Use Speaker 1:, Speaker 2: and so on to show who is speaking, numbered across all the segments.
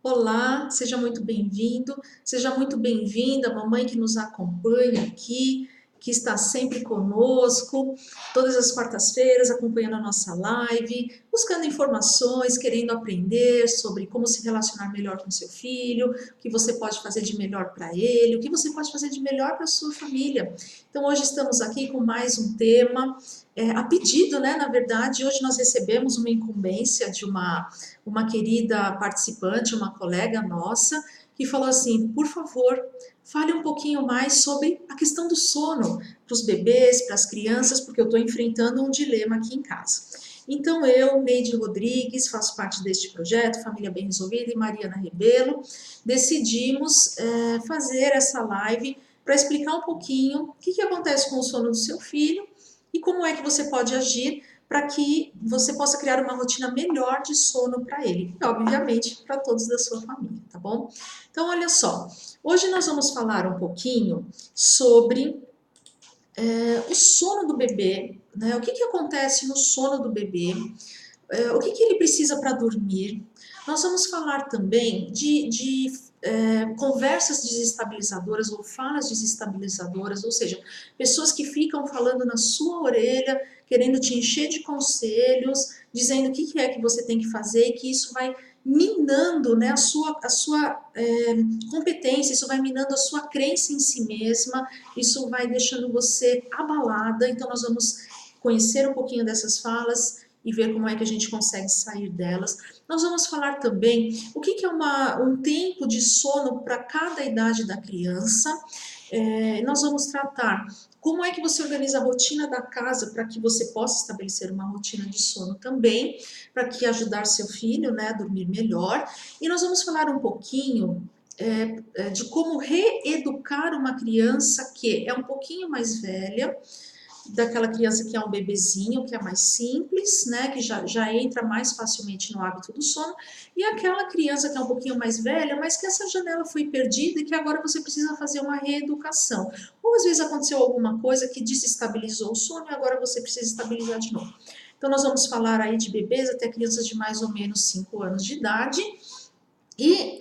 Speaker 1: Olá, seja muito bem-vindo, seja muito bem-vinda, mamãe que nos acompanha aqui, que está sempre conosco, todas as quartas-feiras acompanhando a nossa live, buscando informações, querendo aprender sobre como se relacionar melhor com seu filho, o que você pode fazer de melhor para ele, o que você pode fazer de melhor para a sua família. Então, hoje estamos aqui com mais um tema, a pedido, né? Na verdade, hoje nós recebemos uma incumbência de uma querida participante, uma colega nossa, que falou assim: por favor, fale um pouquinho mais sobre a questão do sono para os bebês, para as crianças, porque eu estou enfrentando um dilema aqui em casa. Então eu, Neide Rodrigues, faço parte deste projeto, Família Bem Resolvida, e Mariana Rebelo, decidimos fazer essa live para explicar um pouquinho o que acontece com o sono do seu filho e como é que você pode agir para que você possa criar uma rotina melhor de sono para ele e, obviamente, para todos da sua família, tá bom? Então, olha só, hoje nós vamos falar um pouquinho sobre o sono do bebê, né? O que acontece no sono do bebê, o que ele precisa para dormir. Nós vamos falar também de conversas desestabilizadoras ou falas desestabilizadoras, ou seja, pessoas que ficam falando na sua orelha, querendo te encher de conselhos, dizendo o que é que você tem que fazer, e que isso vai minando, né, a sua competência, isso vai minando a sua crença em si mesma, isso vai deixando você abalada. Então nós vamos conhecer um pouquinho dessas falas e ver como é que a gente consegue sair delas. Nós vamos falar também o que é um tempo de sono para cada idade da criança. Nós vamos tratar como é que você organiza a rotina da casa para que você possa estabelecer uma rotina de sono também, para que ajudar seu filho, né, a dormir melhor. E nós vamos falar um pouquinho de como reeducar uma criança que é um pouquinho mais velha, daquela criança que é um bebezinho, que é mais simples, né, que já entra mais facilmente no hábito do sono, e aquela criança que é um pouquinho mais velha, mas que essa janela foi perdida e que agora você precisa fazer uma reeducação. Ou às vezes aconteceu alguma coisa que desestabilizou o sono e agora você precisa estabilizar de novo. Então nós vamos falar aí de bebês até crianças de mais ou menos 5 anos de idade. E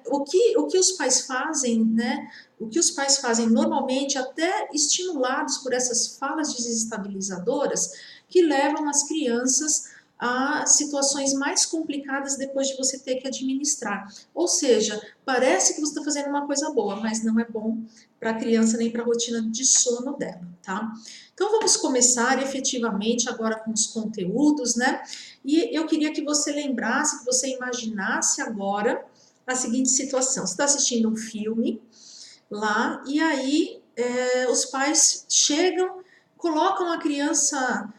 Speaker 1: o que os pais fazem, né? O que os pais fazem normalmente, até estimulados por essas falas desestabilizadoras, que levam as crianças a situações mais complicadas depois de você ter que administrar. Ou seja, parece que você está fazendo uma coisa boa, mas não é bom para a criança nem para a rotina de sono dela, tá? Então vamos começar efetivamente agora com os conteúdos, né? E eu queria que você lembrasse, que você imaginasse agora a seguinte situação: você está assistindo um filme lá e aí os pais chegam, colocam a criança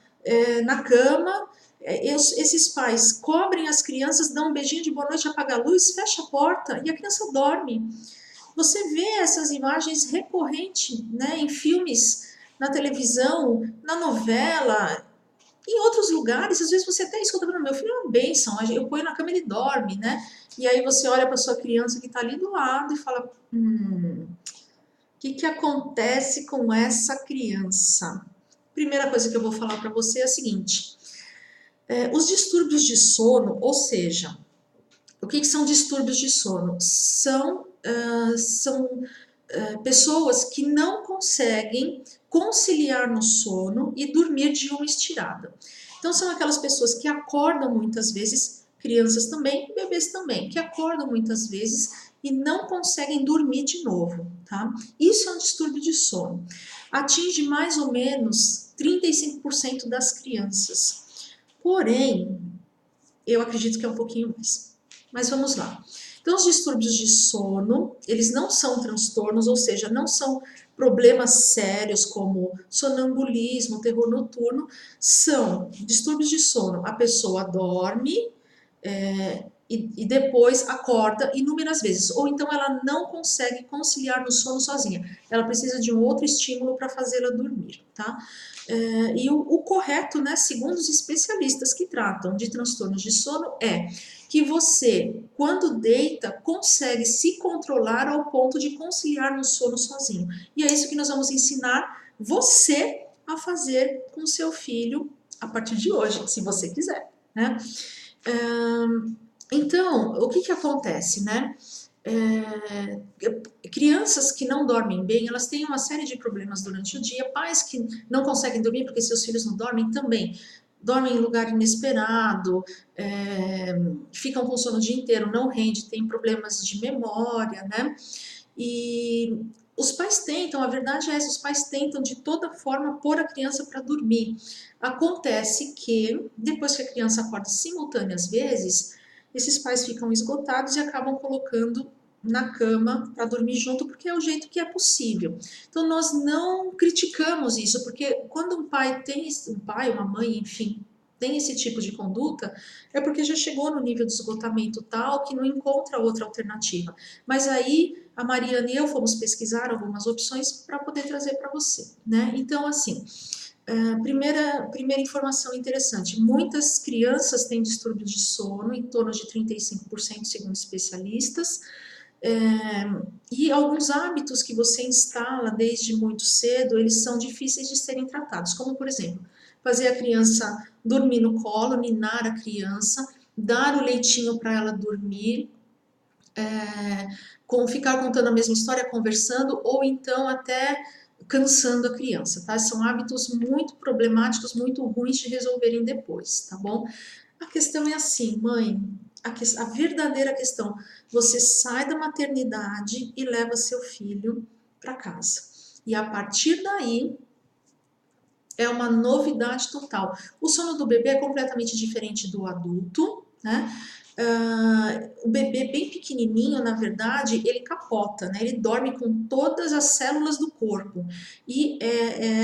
Speaker 1: na cama, esses pais cobrem as crianças, dão um beijinho de boa noite, apaga a luz, fecha a porta e a criança dorme. Você vê essas imagens recorrentes, né, em filmes, na televisão, na novela, em outros lugares. Às vezes você até escuta: meu filho é uma bênção, eu ponho na cama e ele dorme, né? E aí você olha para sua criança que está ali do lado e fala: o que acontece com essa criança? Primeira coisa que eu vou falar para você é a seguinte: os distúrbios de sono, ou seja, o que são distúrbios de sono? São pessoas que não conseguem conciliar no sono e dormir de uma estirada. Então são aquelas pessoas que acordam muitas vezes, crianças também, bebês também, que acordam muitas vezes e não conseguem dormir de novo, tá? Isso é um distúrbio de sono. Atinge mais ou menos 35% das crianças. Porém, eu acredito que é um pouquinho mais. Mas vamos lá. Então, os distúrbios de sono, eles não são transtornos, ou seja, não são problemas sérios como sonambulismo, terror noturno, são distúrbios de sono. A pessoa dorme e depois acorda inúmeras vezes, ou então ela não consegue conciliar no sono sozinha, ela precisa de um outro estímulo para fazê-la dormir, tá? E o correto, né, segundo os especialistas que tratam de transtornos de sono, é que você, quando deita, consegue se controlar ao ponto de conciliar no sono sozinho. E é isso que nós vamos ensinar você a fazer com seu filho a partir de hoje, se você quiser, né? Então, o que que acontece, né? Crianças que não dormem bem, elas têm uma série de problemas durante o dia. Pais que não conseguem dormir porque seus filhos não dormem também. Dormem em lugar inesperado, ficam com sono o dia inteiro, não rende, tem problemas de memória, né? E os pais tentam, a verdade é essa, os pais tentam de toda forma pôr a criança para dormir. Acontece que depois que a criança acorda simultâneas vezes, esses pais ficam esgotados e acabam colocando na cama para dormir junto, porque é o jeito que é possível. Então nós não criticamos isso, porque quando um pai tem, um pai, uma mãe, enfim, tem esse tipo de conduta, é porque já chegou no nível de esgotamento tal que não encontra outra alternativa. Mas aí a Mariana e eu fomos pesquisar algumas opções para poder trazer para você, né? Então, assim, primeira informação interessante: muitas crianças têm distúrbios de sono, em torno de 35%, segundo especialistas, e alguns hábitos que você instala desde muito cedo, eles são difíceis de serem tratados, como, por exemplo, fazer a criança dormir no colo, ninar a criança, dar o leitinho para ela dormir, ficar contando a mesma história, conversando, ou então até cansando a criança, tá? São hábitos muito problemáticos, muito ruins de resolverem depois, tá bom? A questão é assim, mãe, a verdadeira questão: você sai da maternidade e leva seu filho para casa. E a partir daí é uma novidade total. O sono do bebê é completamente diferente do adulto, né? O bebê bem pequenininho, na verdade, ele capota, né? Ele dorme com todas as células do corpo e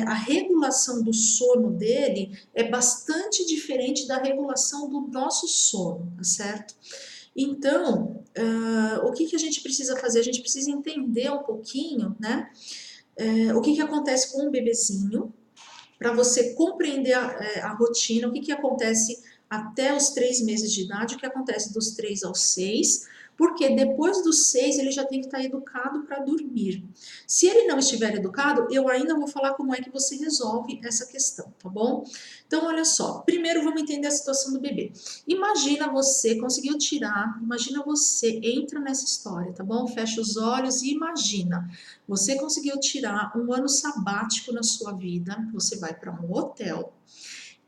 Speaker 1: a regulação do sono dele é bastante diferente da regulação do nosso sono, tá certo? Então, o que que a gente precisa fazer? A gente precisa entender um pouquinho, né? O que que acontece com um bebezinho, para você compreender a rotina, o que, que acontece até os 3 meses de idade, o que acontece dos 3 aos 6, porque depois dos 6 ele já tem que estar educado para dormir. Se ele não estiver educado, eu ainda vou falar como é que você resolve essa questão, tá bom? Então, olha só, primeiro vamos entender a situação do bebê. Imagina você conseguiu tirar, imagina você, entra nessa história, tá bom? Fecha os olhos e imagina. Você conseguiu tirar um ano sabático na sua vida, você vai para um hotel,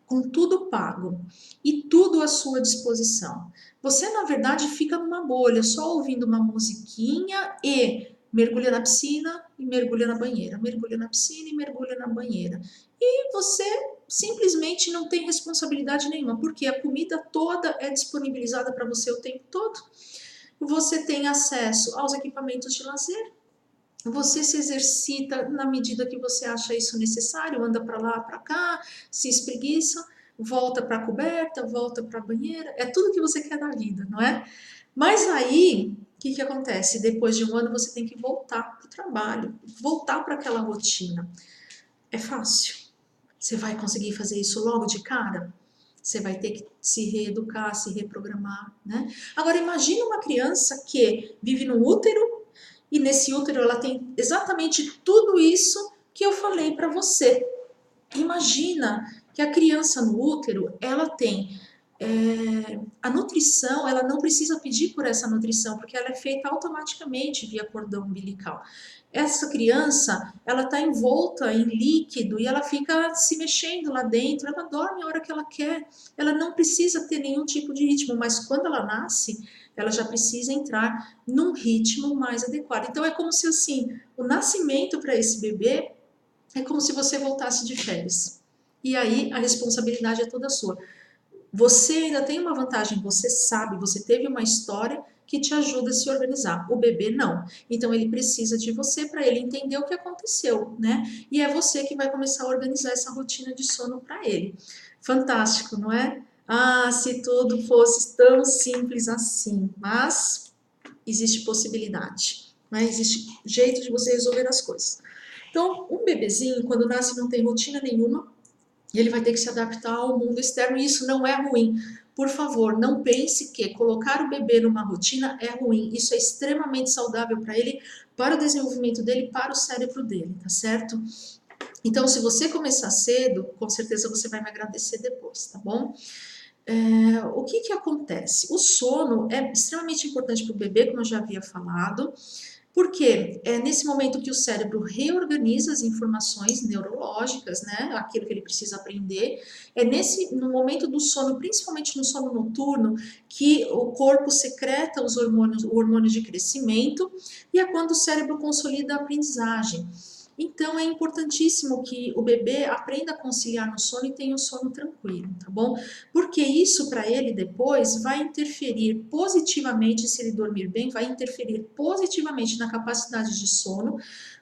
Speaker 1: com tudo pago e tudo à sua disposição. Você, na verdade, fica numa bolha, só ouvindo uma musiquinha e mergulha na piscina e mergulha na banheira, mergulha na piscina e mergulha na banheira. E você simplesmente não tem responsabilidade nenhuma, porque a comida toda é disponibilizada para você o tempo todo. Você tem acesso aos equipamentos de lazer, você se exercita na medida que você acha isso necessário, anda para lá, para cá, se espreguiça, volta para a coberta, volta para a banheira, é tudo que você quer da vida, não é? Mas aí, o que que acontece? Depois de um ano você tem que voltar para o trabalho, voltar para aquela rotina. É fácil? Você vai conseguir fazer isso logo de cara? Você vai ter que se reeducar, se reprogramar, né? Agora imagine uma criança que vive no útero e nesse útero ela tem exatamente tudo isso que eu falei para você. Imagina que a criança no útero, ela tem a nutrição, ela não precisa pedir por essa nutrição, porque ela é feita automaticamente via cordão umbilical. Essa criança, ela está envolta em líquido e ela fica se mexendo lá dentro, ela dorme a hora que ela quer, ela não precisa ter nenhum tipo de ritmo, mas quando ela nasce, ela já precisa entrar num ritmo mais adequado. Então é como se assim, o nascimento para esse bebê é como se você voltasse de férias. E aí a responsabilidade é toda sua. Você ainda tem uma vantagem, você sabe, você teve uma história que te ajuda a se organizar. O bebê não. Então ele precisa de você para ele entender o que aconteceu, né? E é você que vai começar a organizar essa rotina de sono para ele. Fantástico, não é? Ah, se tudo fosse tão simples assim. Mas existe possibilidade, né? Existe jeito de você resolver as coisas. Então, um bebezinho, quando nasce, não tem rotina nenhuma, e ele vai ter que se adaptar ao mundo externo, e isso não é ruim. Por favor, não pense que colocar o bebê numa rotina é ruim. Isso é extremamente saudável para ele, para o desenvolvimento dele, para o cérebro dele, tá certo? Então, se você começar cedo, com certeza você vai me agradecer depois, tá bom? O que que acontece? O sono é extremamente importante para o bebê, como eu já havia falado, porque é nesse momento que o cérebro reorganiza as informações neurológicas, né, aquilo que ele precisa aprender, no momento do sono, principalmente no sono noturno, que o corpo secreta os hormônios, o hormônio de crescimento, e é quando o cérebro consolida a aprendizagem. Então é importantíssimo que o bebê aprenda a conciliar no sono e tenha um sono tranquilo, tá bom? Porque isso para ele depois vai interferir positivamente, se ele dormir bem, vai interferir positivamente na capacidade de sono,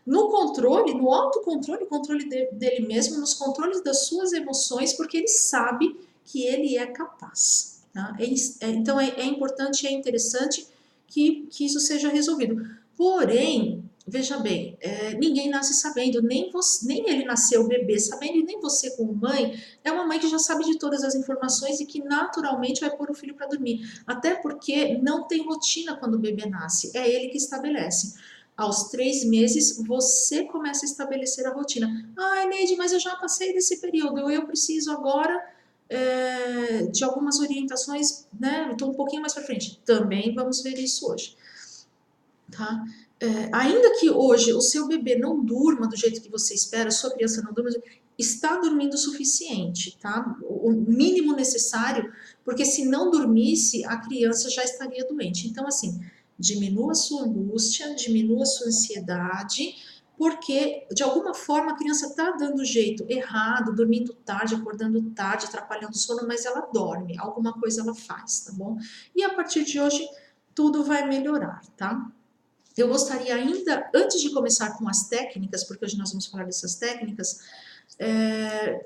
Speaker 1: no controle, no autocontrole, controle dele mesmo, nos controles das suas emoções, porque ele sabe que ele é capaz. Tá? Então é importante e é interessante que isso seja resolvido. Porém, veja bem, ninguém nasce sabendo, nem ele nasceu bebê sabendo, e nem você como mãe é uma mãe que já sabe de todas as informações e que naturalmente vai pôr o filho para dormir. Até porque não tem rotina quando o bebê nasce, é ele que estabelece. Aos 3 meses, você começa a estabelecer a rotina. Ai, Neide, mas eu já passei desse período, eu preciso agora de algumas orientações, né? Estou um pouquinho mais para frente. Também vamos ver isso hoje. Tá? Ainda que hoje o seu bebê não durma do jeito que você espera, sua criança não durma, está dormindo o suficiente, tá? O mínimo necessário, porque se não dormisse, a criança já estaria doente. Então, assim, diminua a sua angústia, diminua a sua ansiedade, porque de alguma forma a criança está dando jeito errado, dormindo tarde, acordando tarde, atrapalhando o sono, mas ela dorme, alguma coisa ela faz, tá bom? E a partir de hoje tudo vai melhorar, tá? Eu gostaria ainda, antes de começar com as técnicas, porque hoje nós vamos falar dessas técnicas,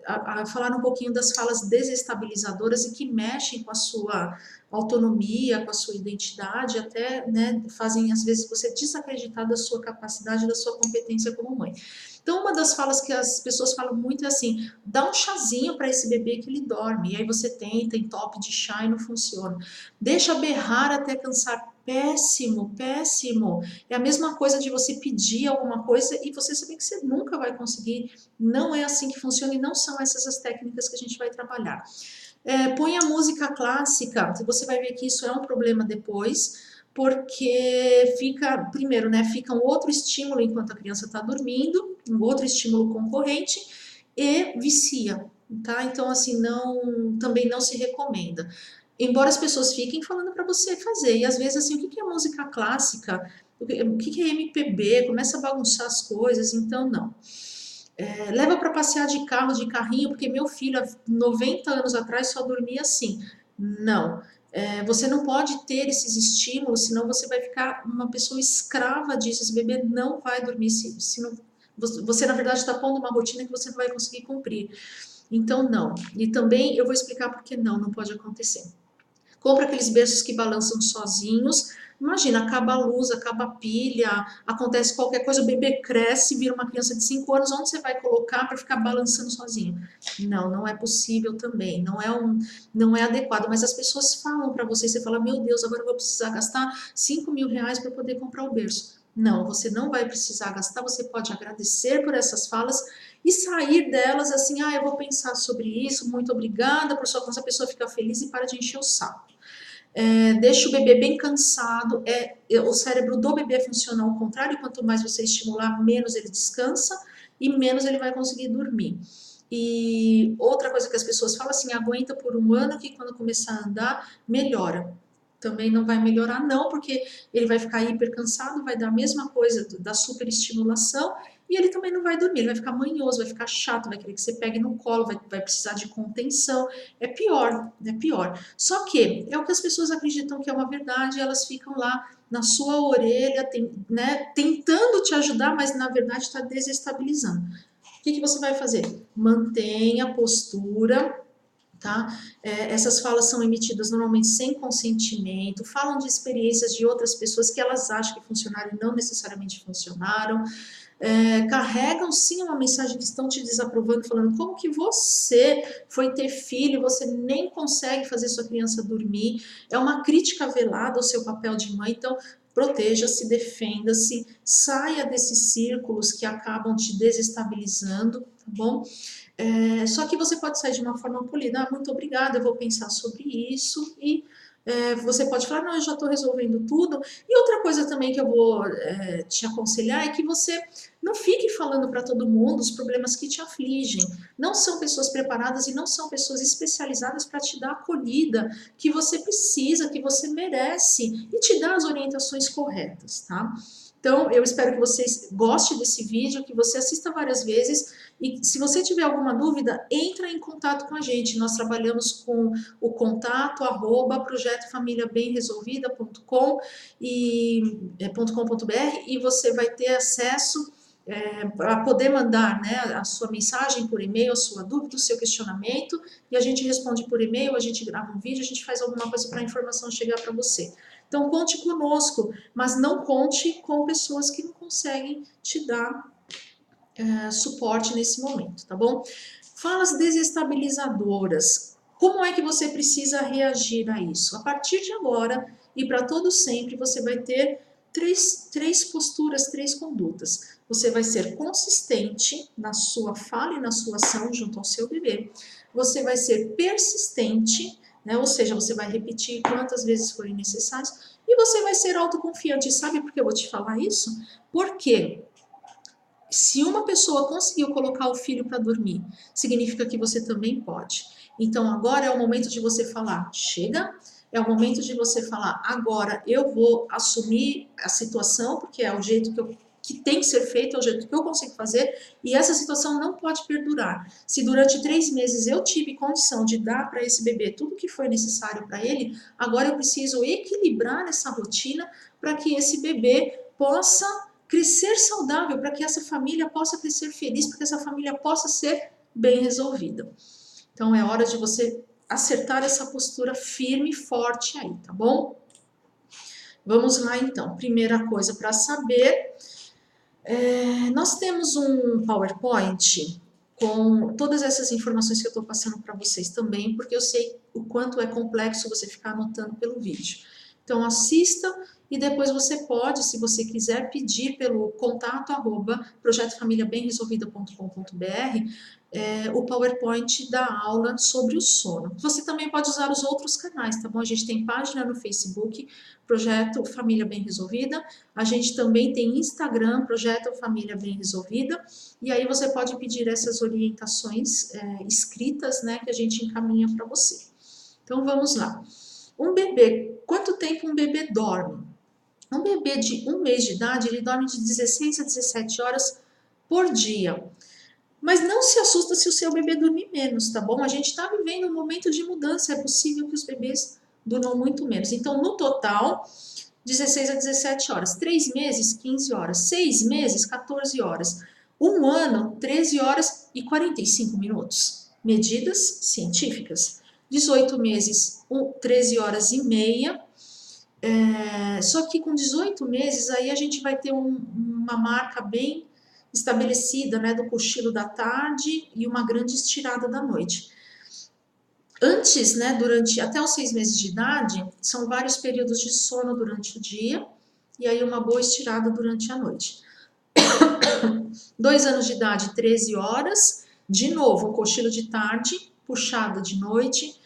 Speaker 1: a falar um pouquinho das falas desestabilizadoras e que mexem com a sua autonomia, com a sua identidade, até, né, fazem às vezes você desacreditar da sua capacidade, da sua competência como mãe. Então, uma das falas que as pessoas falam muito é assim: dá um chazinho para esse bebê que ele dorme. E aí você tenta, entope de chá e não funciona. Deixa berrar até cansar. Péssimo, péssimo. É a mesma coisa de você pedir alguma coisa e você saber que você nunca vai conseguir. Não é assim que funciona e não são essas as técnicas que a gente vai trabalhar. Põe a música clássica, você vai ver que isso é um problema depois, porque fica, primeiro, né, fica um outro estímulo enquanto a criança está dormindo, um outro estímulo concorrente e vicia, tá? Então, assim, também não se recomenda. Embora as pessoas fiquem falando para você fazer, e às vezes, assim, o que é música clássica? O que é MPB? Começa a bagunçar as coisas, então não. Leva para passear de carro, de carrinho, porque meu filho, há 90 anos atrás, só dormia assim. Não. Você não pode ter esses estímulos, senão você vai ficar uma pessoa escrava disso. Esse bebê não vai dormir se não. Você, na verdade, está pondo uma rotina que você não vai conseguir cumprir. Então, não. E também eu vou explicar por que não pode acontecer. Compra aqueles berços que balançam sozinhos. Imagina, acaba a luz, acaba a pilha, acontece qualquer coisa, o bebê cresce, vira uma criança de 5 anos, onde você vai colocar para ficar balançando sozinho? Não é possível também, não é adequado, mas as pessoas falam para você fala, meu Deus, agora eu vou precisar gastar 5.000 reais para poder comprar o berço. Não, você não vai precisar gastar, você pode agradecer por essas falas e sair delas assim, eu vou pensar sobre isso, muito obrigada por sua conta, a pessoa fica feliz e para de encher o saco. Deixa o bebê bem cansado, o cérebro do bebê funciona ao contrário, quanto mais você estimular, menos ele descansa e menos ele vai conseguir dormir. E outra coisa que as pessoas falam assim, aguenta por um ano que quando começar a andar, melhora. Também não vai melhorar não, porque ele vai ficar hiper cansado, vai dar a mesma coisa da superestimulação e ele também não vai dormir, ele vai ficar manhoso, vai ficar chato, vai querer que você pegue no colo, vai precisar de contenção, é pior. Só que é o que as pessoas acreditam que é uma verdade, elas ficam lá na sua orelha, né, tentando te ajudar, mas na verdade está desestabilizando. O que você vai fazer? Mantenha a postura, tá? Essas falas são emitidas normalmente sem consentimento, falam de experiências de outras pessoas que elas acham que funcionaram e não necessariamente funcionaram. Carregam sim uma mensagem que estão te desaprovando, falando como que você foi ter filho, você nem consegue fazer sua criança dormir. É uma crítica velada ao seu papel de mãe. Então, proteja-se, defenda-se, saia desses círculos que acabam te desestabilizando, tá bom? Só que você pode sair de uma forma polida. Muito obrigada, eu vou pensar sobre isso e você pode falar, não, eu já estou resolvendo tudo. E outra coisa também que eu vou te aconselhar é que você não fique falando para todo mundo os problemas que te afligem. Não são pessoas preparadas e não são pessoas especializadas para te dar a acolhida que você precisa, que você merece e te dar as orientações corretas, tá? Então, eu espero que vocês gostem desse vídeo, que você assista várias vezes e se você tiver alguma dúvida, entra em contato com a gente. Nós trabalhamos com o contato @projetofamiliabemresolvida.com e .com.br e você vai ter acesso para poder mandar, né, a sua mensagem por e-mail, a sua dúvida, o seu questionamento, e a gente responde por e-mail, a gente grava um vídeo, a gente faz alguma coisa para a informação chegar para você. Então, conte conosco, mas não conte com pessoas que não conseguem te dar suporte nesse momento, tá bom? Falas desestabilizadoras. Como é que você precisa reagir a isso? A partir de agora e para todo sempre, você vai ter três posturas, três condutas. Você vai ser consistente na sua fala e na sua ação junto ao seu bebê. Você vai ser persistente, né? Ou seja, você vai repetir quantas vezes forem necessárias. E você vai ser autoconfiante. Sabe por que eu vou te falar isso? Porque se uma pessoa conseguiu colocar o filho para dormir, significa que você também pode. Então agora é o momento de você falar, chega, é o momento de você falar, agora eu vou assumir a situação, porque é o jeito que tem que ser feito, é o jeito que eu consigo fazer, e essa situação não pode perdurar. Se durante 3 meses eu tive condição de dar para esse bebê tudo que foi necessário para ele, agora eu preciso equilibrar essa rotina para que esse bebê possa crescer saudável, para que essa família possa crescer feliz, para que essa família possa ser bem resolvida. Então é hora de você acertar essa postura firme e forte aí, tá bom? Vamos lá então. Primeira coisa para saber, nós temos um PowerPoint com todas essas informações que eu estou passando para vocês também, porque eu sei o quanto é complexo você ficar anotando pelo vídeo. Então assista e depois você pode, se você quiser, pedir pelo contato @projetofamiliabemresolvida.com.br o PowerPoint da aula sobre o sono. Você também pode usar os outros canais, tá bom? A gente tem página no Facebook, Projeto Família Bem Resolvida. A gente também tem Instagram, Projeto Família Bem Resolvida. E aí você pode pedir essas orientações escritas, né, que a gente encaminha para você. Então vamos lá. Um bebê, quanto tempo um bebê dorme? Um bebê de 1 mês de idade, ele dorme de 16 a 17 horas por dia. Mas não se assusta se o seu bebê dormir menos, tá bom? A gente está vivendo um momento de mudança, é possível que os bebês durmam muito menos. Então, no total, 16 a 17 horas. 3 meses, 15 horas. 6 meses, 14 horas. 1 ano, 13 horas e 45 minutos. Medidas científicas. 18 meses, 13 horas e meia. Só que com 18 meses, aí a gente vai ter uma marca bem estabelecida, né, do cochilo da tarde e uma grande estirada da noite. Antes, né, até os 6 meses de idade, são vários períodos de sono durante o dia e aí uma boa estirada durante a noite. 2 anos de idade, 13 horas, de novo, um cochilo de tarde, puxada de noite.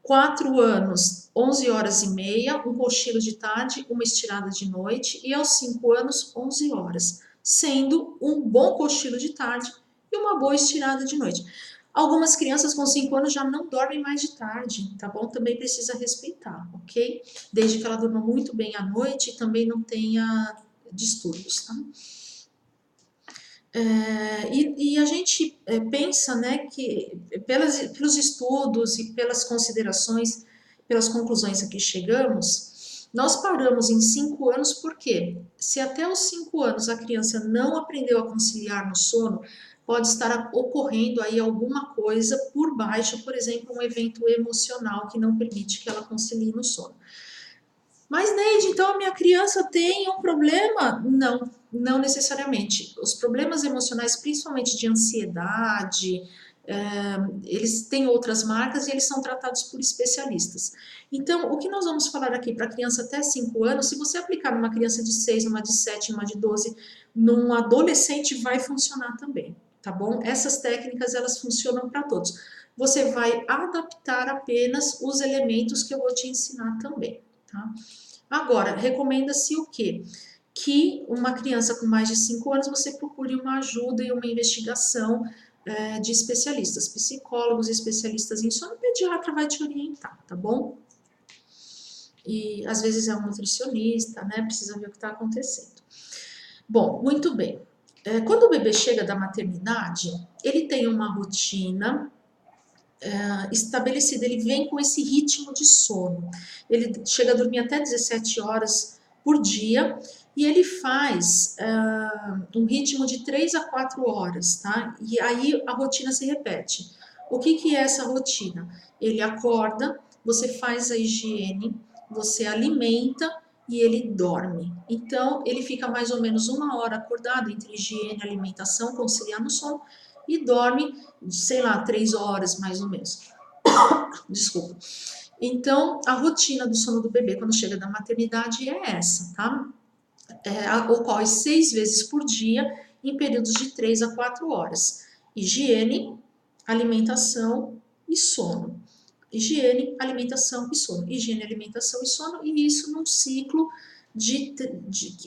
Speaker 1: 4 anos, 11 horas e meia, um cochilo de tarde, uma estirada de noite. E aos 5 anos, 11 horas, sendo um bom cochilo de tarde e uma boa estirada de noite. Algumas crianças com 5 anos já não dormem mais de tarde, tá bom? Também precisa respeitar, ok? Desde que ela durma muito bem à noite e também não tenha distúrbios, tá? E a gente pensa, né, que pelos estudos e pelas considerações, pelas conclusões a que chegamos, nós paramos em 5 anos, porque se até os 5 anos a criança não aprendeu a conciliar no sono, pode estar ocorrendo aí alguma coisa por baixo, por exemplo, um evento emocional que não permite que ela concilie no sono. Mas, Neide, então a minha criança tem um problema? Não, não necessariamente. Os problemas emocionais, principalmente de ansiedade, eles têm outras marcas e eles são tratados por especialistas. Então, o que nós vamos falar aqui para criança até 5 anos, se você aplicar numa criança de 6, numa de 7, numa de 12, num adolescente vai funcionar também, tá bom? Essas técnicas, elas funcionam para todos. Você vai adaptar apenas os elementos que eu vou te ensinar também, tá? Agora, recomenda-se o quê? Que uma criança com mais de 5 anos, você procure uma ajuda e uma investigação de especialistas, psicólogos, especialistas em sono, o pediatra vai te orientar, tá bom? E às vezes é um nutricionista, né? Precisa ver o que está acontecendo. Bom, muito bem. Quando o bebê chega da maternidade, ele tem uma rotina estabelecida, ele vem com esse ritmo de sono. Ele chega a dormir até 17 horas por dia e ele faz um ritmo de 3 a 4 horas, tá? E aí a rotina se repete. O que é essa rotina? Ele acorda, você faz a higiene, você alimenta e ele dorme. Então, ele fica mais ou menos 1 hora acordado entre higiene, alimentação, conciliar no sono e dorme, sei lá, 3 horas mais ou menos. Desculpa. Então, a rotina do sono do bebê quando chega da maternidade é essa, tá? Ocorre 6 vezes por dia em períodos de 3 a 4 horas. Higiene, alimentação e sono. Higiene, alimentação e sono. Higiene, alimentação e sono, e isso num ciclo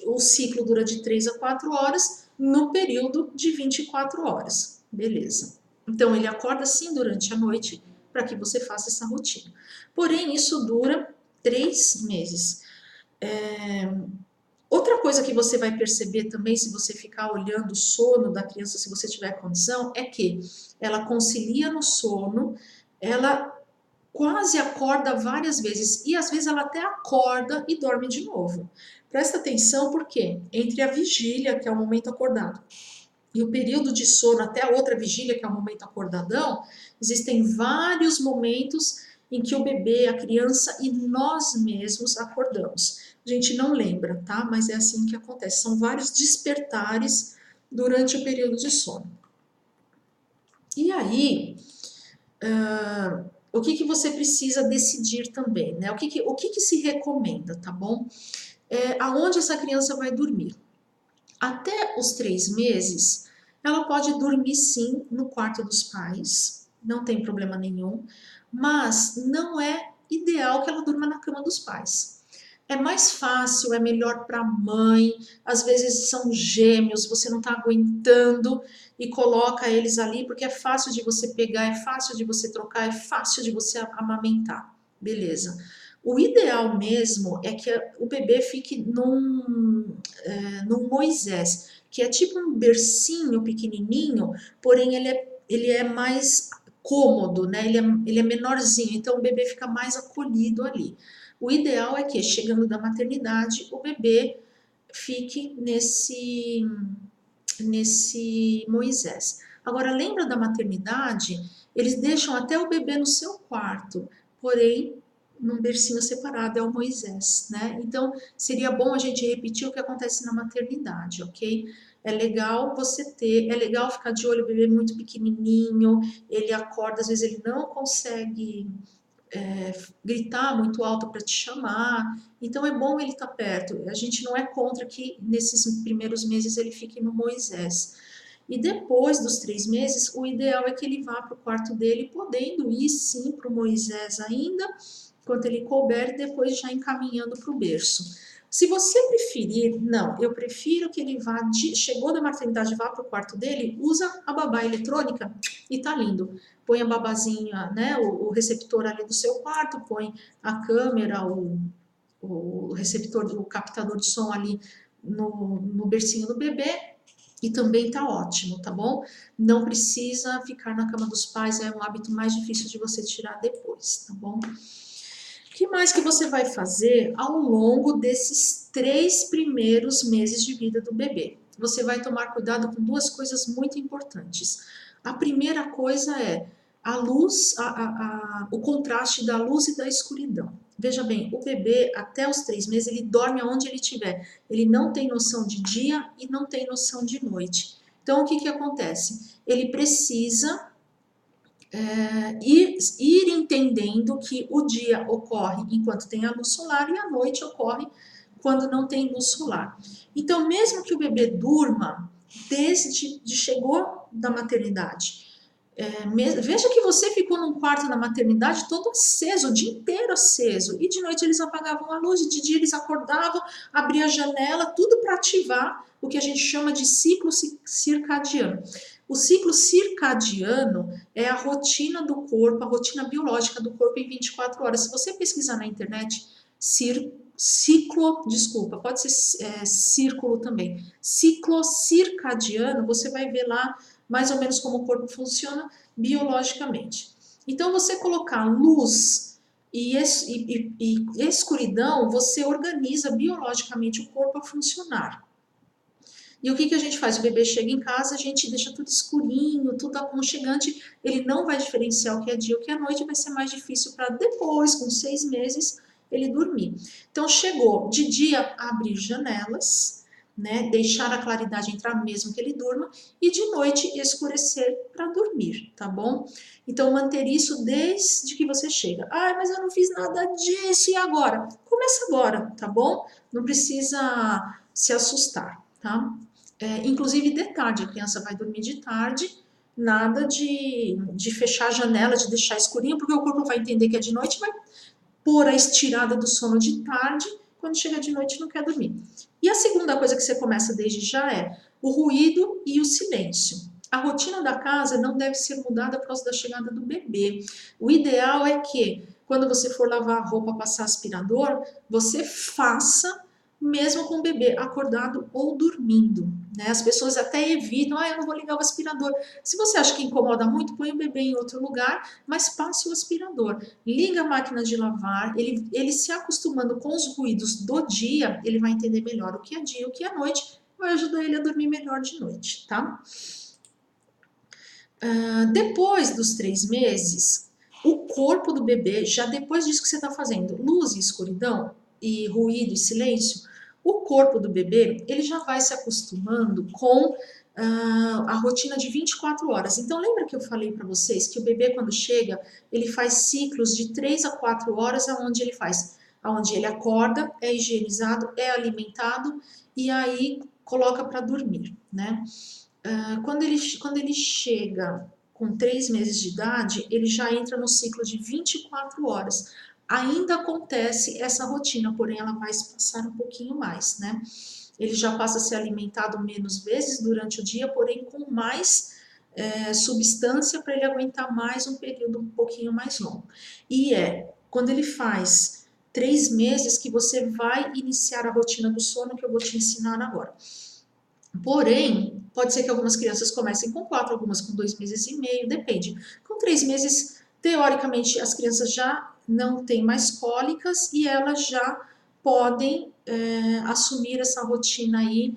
Speaker 1: o ciclo dura de 3 a 4 horas no período de 24 horas. Beleza. Então, ele acorda sim durante a noite para que você faça essa rotina. Porém, isso dura 3 meses. Outra coisa que você vai perceber também, se você ficar olhando o sono da criança, se você tiver condição, é que ela concilia no sono, ela quase acorda várias vezes e às vezes ela até acorda e dorme de novo. Presta atenção porque entre a vigília, que é o momento acordado, e o período de sono até a outra vigília, que é o momento acordadão, existem vários momentos em que o bebê, a criança e nós mesmos acordamos. A gente não lembra, tá? Mas é assim que acontece. São vários despertares durante o período de sono. E aí, o que você precisa decidir também, né? O que se recomenda, tá bom? Aonde essa criança vai dormir? Até os 3 meses, ela pode dormir sim no quarto dos pais, não tem problema nenhum, mas não é ideal que ela durma na cama dos pais. É mais fácil, é melhor para a mãe, às vezes são gêmeos, você não está aguentando e coloca eles ali, porque é fácil de você pegar, é fácil de você trocar, é fácil de você amamentar, beleza. O ideal mesmo é que o bebê fique num Moisés, que é tipo um bercinho pequenininho, porém ele é mais cômodo, né? Ele é menorzinho, então o bebê fica mais acolhido ali. O ideal é que, chegando da maternidade, o bebê fique nesse Moisés. Agora, lembra da maternidade? Eles deixam até o bebê no seu quarto, porém, num bercinho separado, é o Moisés, né? Então, seria bom a gente repetir o que acontece na maternidade, ok? É legal é legal ficar de olho, o bebê muito pequenininho, ele acorda, às vezes ele não consegue gritar muito alto para te chamar, então é bom ele estar perto. A gente não é contra que nesses primeiros meses ele fique no Moisés. E depois dos 3 meses, o ideal é que ele vá para o quarto dele, podendo ir sim para o Moisés ainda, enquanto ele couber, e depois já encaminhando para o berço. Se você preferir, não, eu prefiro que ele vá, chegou da maternidade, vá para o quarto dele, usa a babá eletrônica e tá lindo. Põe a babazinha, né, o receptor ali do seu quarto, põe a câmera, o receptor, o captador de som ali no bercinho do bebê, e também tá ótimo, tá bom? Não precisa ficar na cama dos pais, é um hábito mais difícil de você tirar depois, tá bom? O que mais que você vai fazer ao longo desses 3 primeiros meses de vida do bebê? Você vai tomar cuidado com 2 coisas muito importantes. A primeira coisa é a luz, o contraste da luz e da escuridão. Veja bem, o bebê até os 3 meses ele dorme aonde ele estiver. Ele não tem noção de dia e não tem noção de noite. Então o que acontece? Ele precisa Ir entendendo que o dia ocorre enquanto tem a luz solar e a noite ocorre quando não tem luz solar. Então, mesmo que o bebê durma desde que chegou da maternidade, veja que você ficou num quarto na maternidade todo aceso, o dia inteiro aceso, e de noite eles apagavam a luz, e de dia eles acordavam, abriam a janela, tudo para ativar o que a gente chama de ciclo circadiano. O ciclo circadiano é a rotina do corpo, a rotina biológica do corpo em 24 horas. Se você pesquisar na internet, pode ser círculo também, ciclo circadiano, você vai ver lá mais ou menos como o corpo funciona biologicamente. Então, você colocar luz e escuridão, você organiza biologicamente o corpo a funcionar. E o que a gente faz? O bebê chega em casa, a gente deixa tudo escurinho, tudo aconchegante, ele não vai diferenciar o que é dia e o que é noite, vai ser mais difícil para depois, com 6 meses, ele dormir. Então, chegou de dia, abrir janelas, né, deixar a claridade entrar mesmo que ele durma, e de noite escurecer para dormir, tá bom? Então, manter isso desde que você chega. Ah, mas eu não fiz nada disso, e agora? Começa agora, tá bom? Não precisa se assustar, tá? Inclusive de tarde, a criança vai dormir de tarde, nada de fechar a janela, de deixar escurinho, porque o corpo vai entender que é de noite, vai pôr a estirada do sono de tarde, quando chega de noite não quer dormir. E a segunda coisa que você começa desde já é o ruído e o silêncio. A rotina da casa não deve ser mudada por causa da chegada do bebê. O ideal é que, quando você for lavar a roupa, passar aspirador, você faça mesmo com o bebê acordado ou dormindo, né? As pessoas até evitam, eu não vou ligar o aspirador. Se você acha que incomoda muito, põe o bebê em outro lugar, mas passe o aspirador. Liga a máquina de lavar, ele se acostumando com os ruídos do dia, ele vai entender melhor o que é dia e o que é noite, vai ajudar ele a dormir melhor de noite, tá? Depois dos 3 meses, o corpo do bebê, já depois disso que você está fazendo, luz e escuridão, e ruído e silêncio, o corpo do bebê, ele já vai se acostumando com a rotina de 24 horas. Então, lembra que eu falei para vocês que o bebê, quando chega, ele faz ciclos de 3 a 4 horas, onde ele acorda, é higienizado, é alimentado e aí coloca para dormir, né? Quando ele chega com 3 meses de idade, ele já entra no ciclo de 24 horas. Ainda acontece essa rotina, porém ela vai se passar um pouquinho mais, né? Ele já passa a ser alimentado menos vezes durante o dia, porém com mais substância para ele aguentar mais um período um pouquinho mais longo. E quando ele faz 3 meses que você vai iniciar a rotina do sono que eu vou te ensinar agora. Porém, pode ser que algumas crianças comecem com 4, algumas com 2 meses e meio, depende. Com 3 meses, teoricamente, as crianças já não têm mais cólicas e elas já podem assumir essa rotina aí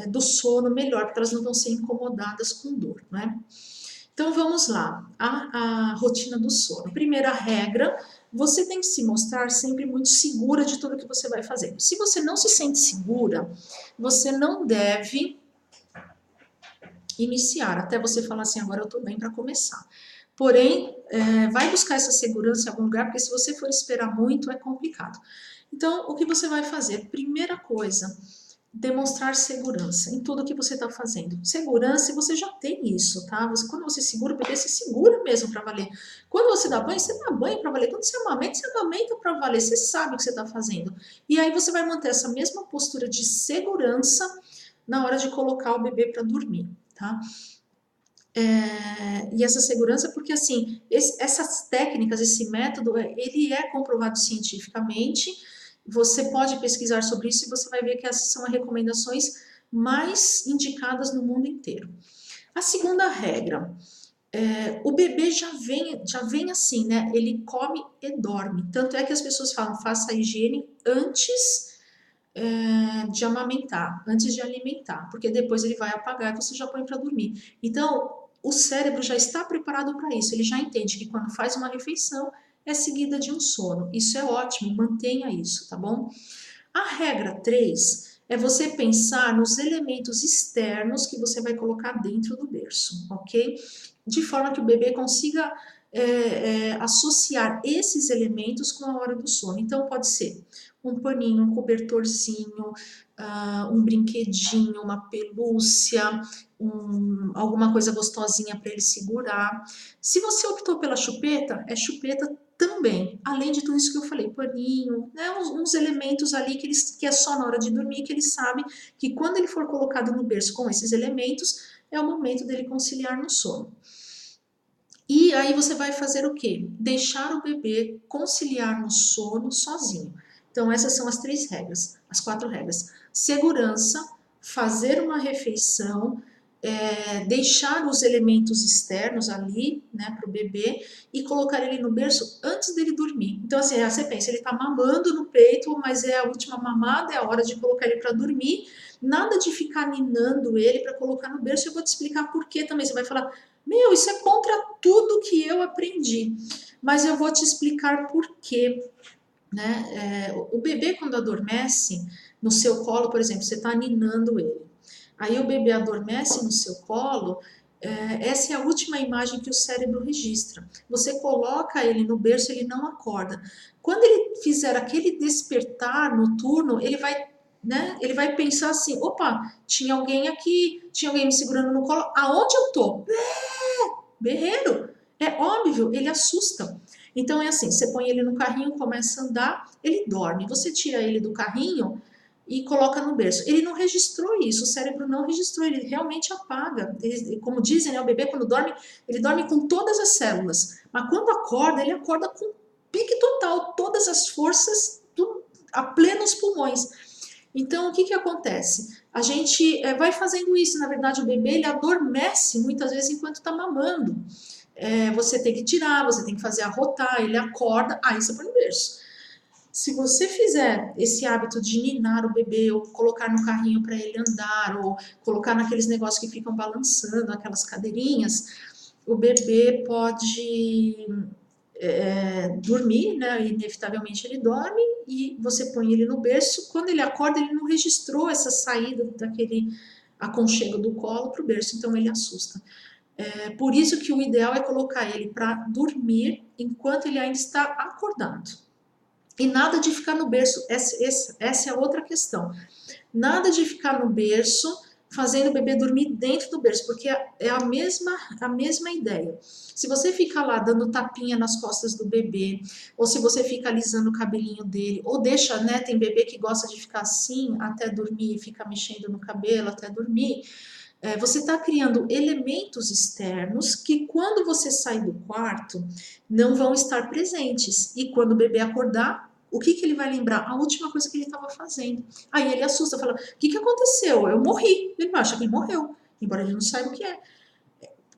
Speaker 1: do sono melhor, porque elas não vão ser incomodadas com dor, né? Então vamos lá, a rotina do sono. Primeira regra, você tem que se mostrar sempre muito segura de tudo que você vai fazer. Se você não se sente segura, você não deve iniciar, até você falar assim, agora eu tô bem para começar. Porém, vai buscar essa segurança em algum lugar, porque se você for esperar muito, é complicado. Então, o que você vai fazer? Primeira coisa, demonstrar segurança em tudo que você está fazendo. Segurança, você já tem isso, tá? Quando você segura o bebê, você segura mesmo para valer. Quando você dá banho, você dá banho para valer. Quando você amamenta para valer. Você sabe o que você está fazendo. E aí você vai manter essa mesma postura de segurança na hora de colocar o bebê para dormir, tá? E essa segurança, porque assim, essas técnicas, esse método, ele é comprovado cientificamente. Você pode pesquisar sobre isso e você vai ver que essas são as recomendações mais indicadas no mundo inteiro. A segunda regra, o bebê já vem assim, né? Ele come e dorme. Tanto é que as pessoas falam, faça a higiene antes de amamentar, antes de alimentar, porque depois ele vai apagar e você já põe para dormir. Então, o cérebro já está preparado para isso, ele já entende que quando faz uma refeição, é seguida de um sono. Isso é ótimo, mantenha isso, tá bom? A regra 3 é você pensar nos elementos externos que você vai colocar dentro do berço, ok? De forma que o bebê consiga associar esses elementos com a hora do sono. Então, pode ser um paninho, um cobertorzinho, um brinquedinho, uma pelúcia, alguma coisa gostosinha para ele segurar. Se você optou pela chupeta, é chupeta também, além de tudo isso que eu falei, paninho, né, uns elementos ali que é só na hora de dormir, que ele sabe que quando ele for colocado no berço com esses elementos, é o momento dele conciliar no sono. E aí você vai fazer o quê? Deixar o bebê conciliar no sono sozinho. Então essas são as 3 regras, as 4 regras. Segurança, fazer uma refeição, deixar os elementos externos ali, né, para o bebê e colocar ele no berço antes dele dormir. Então assim, você pensa, ele está mamando no peito, mas é a última mamada, é a hora de colocar ele para dormir. Nada de ficar ninando ele para colocar no berço. Eu vou te explicar por que também. Você vai falar, meu, isso é contra tudo que eu aprendi. Mas eu vou te explicar por quê. Né? O bebê, quando adormece no seu colo, por exemplo, você está ninando ele. Aí o bebê adormece no seu colo, essa é a última imagem que o cérebro registra. Você coloca ele no berço, ele não acorda. Quando ele fizer aquele despertar noturno, ele vai, né, ele vai pensar assim, opa, tinha alguém aqui, tinha alguém me segurando no colo, aonde eu tô? Berreiro, é óbvio, ele assusta. Então é assim, você põe ele no carrinho, começa a andar, ele dorme. Você tira ele do carrinho e coloca no berço. Ele não registrou isso, o cérebro não registrou, ele realmente apaga. Ele, como dizem, né, o bebê quando dorme, ele dorme com todas as células. Mas quando acorda, ele acorda com pique total, todas as forças a plenos pulmões. Então, o que acontece? A gente vai fazendo isso, na verdade, o bebê ele adormece muitas vezes enquanto está mamando. Você tem que tirar, você tem que fazer arrotar, ele acorda, aí você põe no berço. Se você fizer esse hábito de ninar o bebê, ou colocar no carrinho para ele andar, ou colocar naqueles negócios que ficam balançando, aquelas cadeirinhas, o bebê pode dormir, né? Inevitavelmente ele dorme e você põe ele no berço. Quando ele acorda, ele não registrou essa saída daquele aconchego do colo para o berço, então ele assusta. Por isso que o ideal é colocar ele para dormir enquanto ele ainda está acordado. E nada de ficar no berço, essa é outra questão. Nada de ficar no berço fazendo o bebê dormir dentro do berço, porque é a mesma ideia. Se você fica lá dando tapinha nas costas do bebê, ou se você fica alisando o cabelinho dele, ou deixa, né, tem bebê que gosta de ficar assim até dormir, fica mexendo no cabelo até dormir, você está criando elementos externos que quando você sai do quarto não vão estar presentes. E quando o bebê acordar, o que ele vai lembrar? A última coisa que ele estava fazendo. Aí ele assusta, fala, o que aconteceu? Eu morri. Ele acha que ele morreu, embora ele não saiba o que é.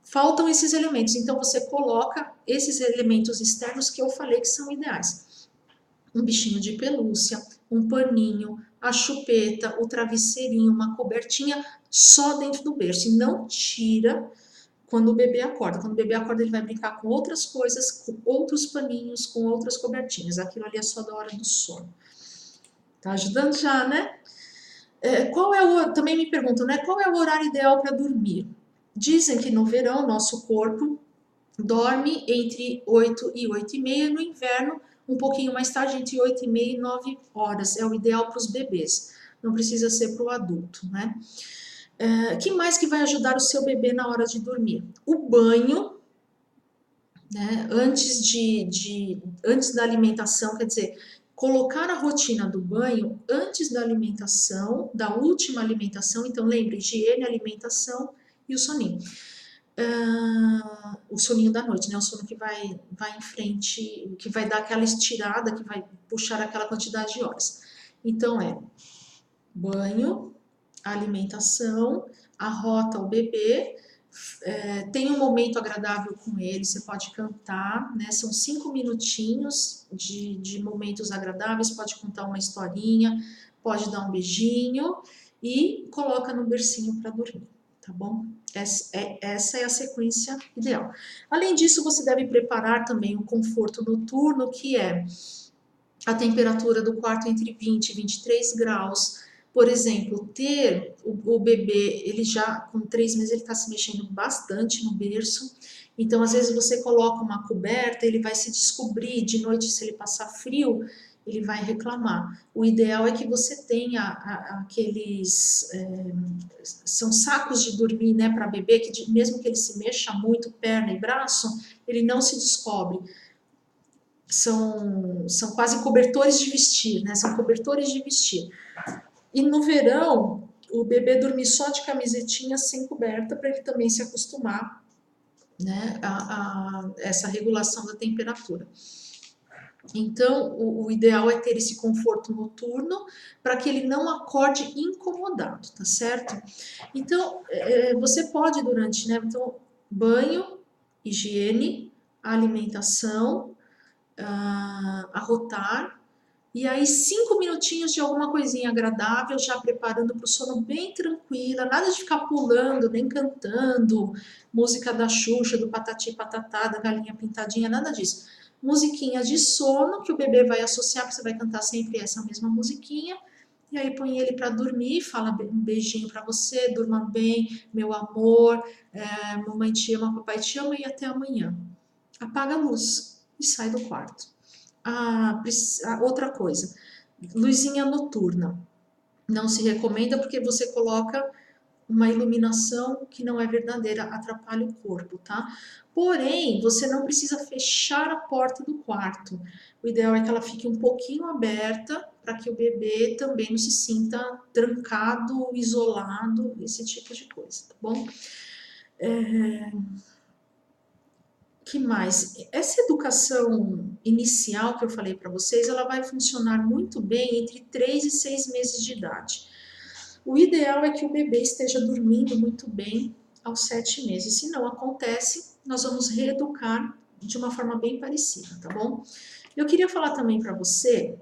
Speaker 1: Faltam esses elementos, então você coloca esses elementos externos que eu falei que são ideais. Um bichinho de pelúcia, um paninho, a chupeta, o travesseirinho, uma cobertinha, só dentro do berço. E não tira quando o bebê acorda. Quando o bebê acorda, ele vai brincar com outras coisas, com outros paninhos, com outras cobertinhas. Aquilo ali é só da hora do sono. Tá ajudando já, né? Também me perguntam, né? Qual é o horário ideal para dormir? Dizem que no verão, nosso corpo dorme entre 8 e 8 e meia, no inverno, um pouquinho mais tarde, entre 8 e meia e 9 horas. É o ideal para os bebês, não precisa ser para o adulto, né? Que mais que vai ajudar o seu bebê na hora de dormir? O banho, né? Antes da alimentação, quer dizer, colocar a rotina do banho antes da alimentação, da última alimentação. Então, lembre, higiene, alimentação e o soninho. O soninho da noite, né? O sono que vai em frente, que vai dar aquela estirada, que vai puxar aquela quantidade de horas. Então, banho, alimentação, arrota o bebê, tem um momento agradável com ele, você pode cantar, né? São 5 minutinhos de momentos agradáveis, pode contar uma historinha, pode dar um beijinho e coloca no bercinho para dormir, tá bom? Essa é a sequência ideal. Além disso, você deve preparar também um conforto noturno, que é a temperatura do quarto entre 20 e 23 graus, Por exemplo, ter o bebê, ele já com 3 meses ele está se mexendo bastante no berço, então às vezes você coloca uma coberta, ele vai se descobrir, de noite se ele passar frio, ele vai reclamar. O ideal é que você tenha aqueles, são sacos de dormir, né, para bebê, que mesmo que ele se mexa muito, perna e braço, ele não se descobre. São quase cobertores de vestir, né, são cobertores de vestir. E no verão, o bebê dormir só de camisetinha sem coberta, para ele também se acostumar, né, a essa regulação da temperatura. Então, o ideal é ter esse conforto noturno para que ele não acorde incomodado, tá certo? Então, você pode durante, né, então, banho, higiene, alimentação, arrotar, e aí 5 minutinhos de alguma coisinha agradável, já preparando para o sono bem tranquila, nada de ficar pulando, nem cantando, música da Xuxa, do Patati Patatá, da Galinha Pintadinha, nada disso. Musiquinha de sono, que o bebê vai associar, porque você vai cantar sempre essa mesma musiquinha, e aí põe ele para dormir, fala um beijinho para você, durma bem, meu amor, mamãe te ama, papai te ama, e até amanhã. Apaga a luz e sai do quarto. Outra coisa, luzinha noturna. Não se recomenda porque você coloca uma iluminação que não é verdadeira, atrapalha o corpo, tá? Porém, você não precisa fechar a porta do quarto. O ideal é que ela fique um pouquinho aberta para que o bebê também não se sinta trancado, isolado, esse tipo de coisa, tá bom? Que mais? Essa educação inicial que eu falei para vocês, ela vai funcionar muito bem entre 3 e 6 meses de idade. O ideal é que o bebê esteja dormindo muito bem aos 7 meses. Se não acontece, nós vamos reeducar de uma forma bem parecida, tá bom? Eu queria falar também para você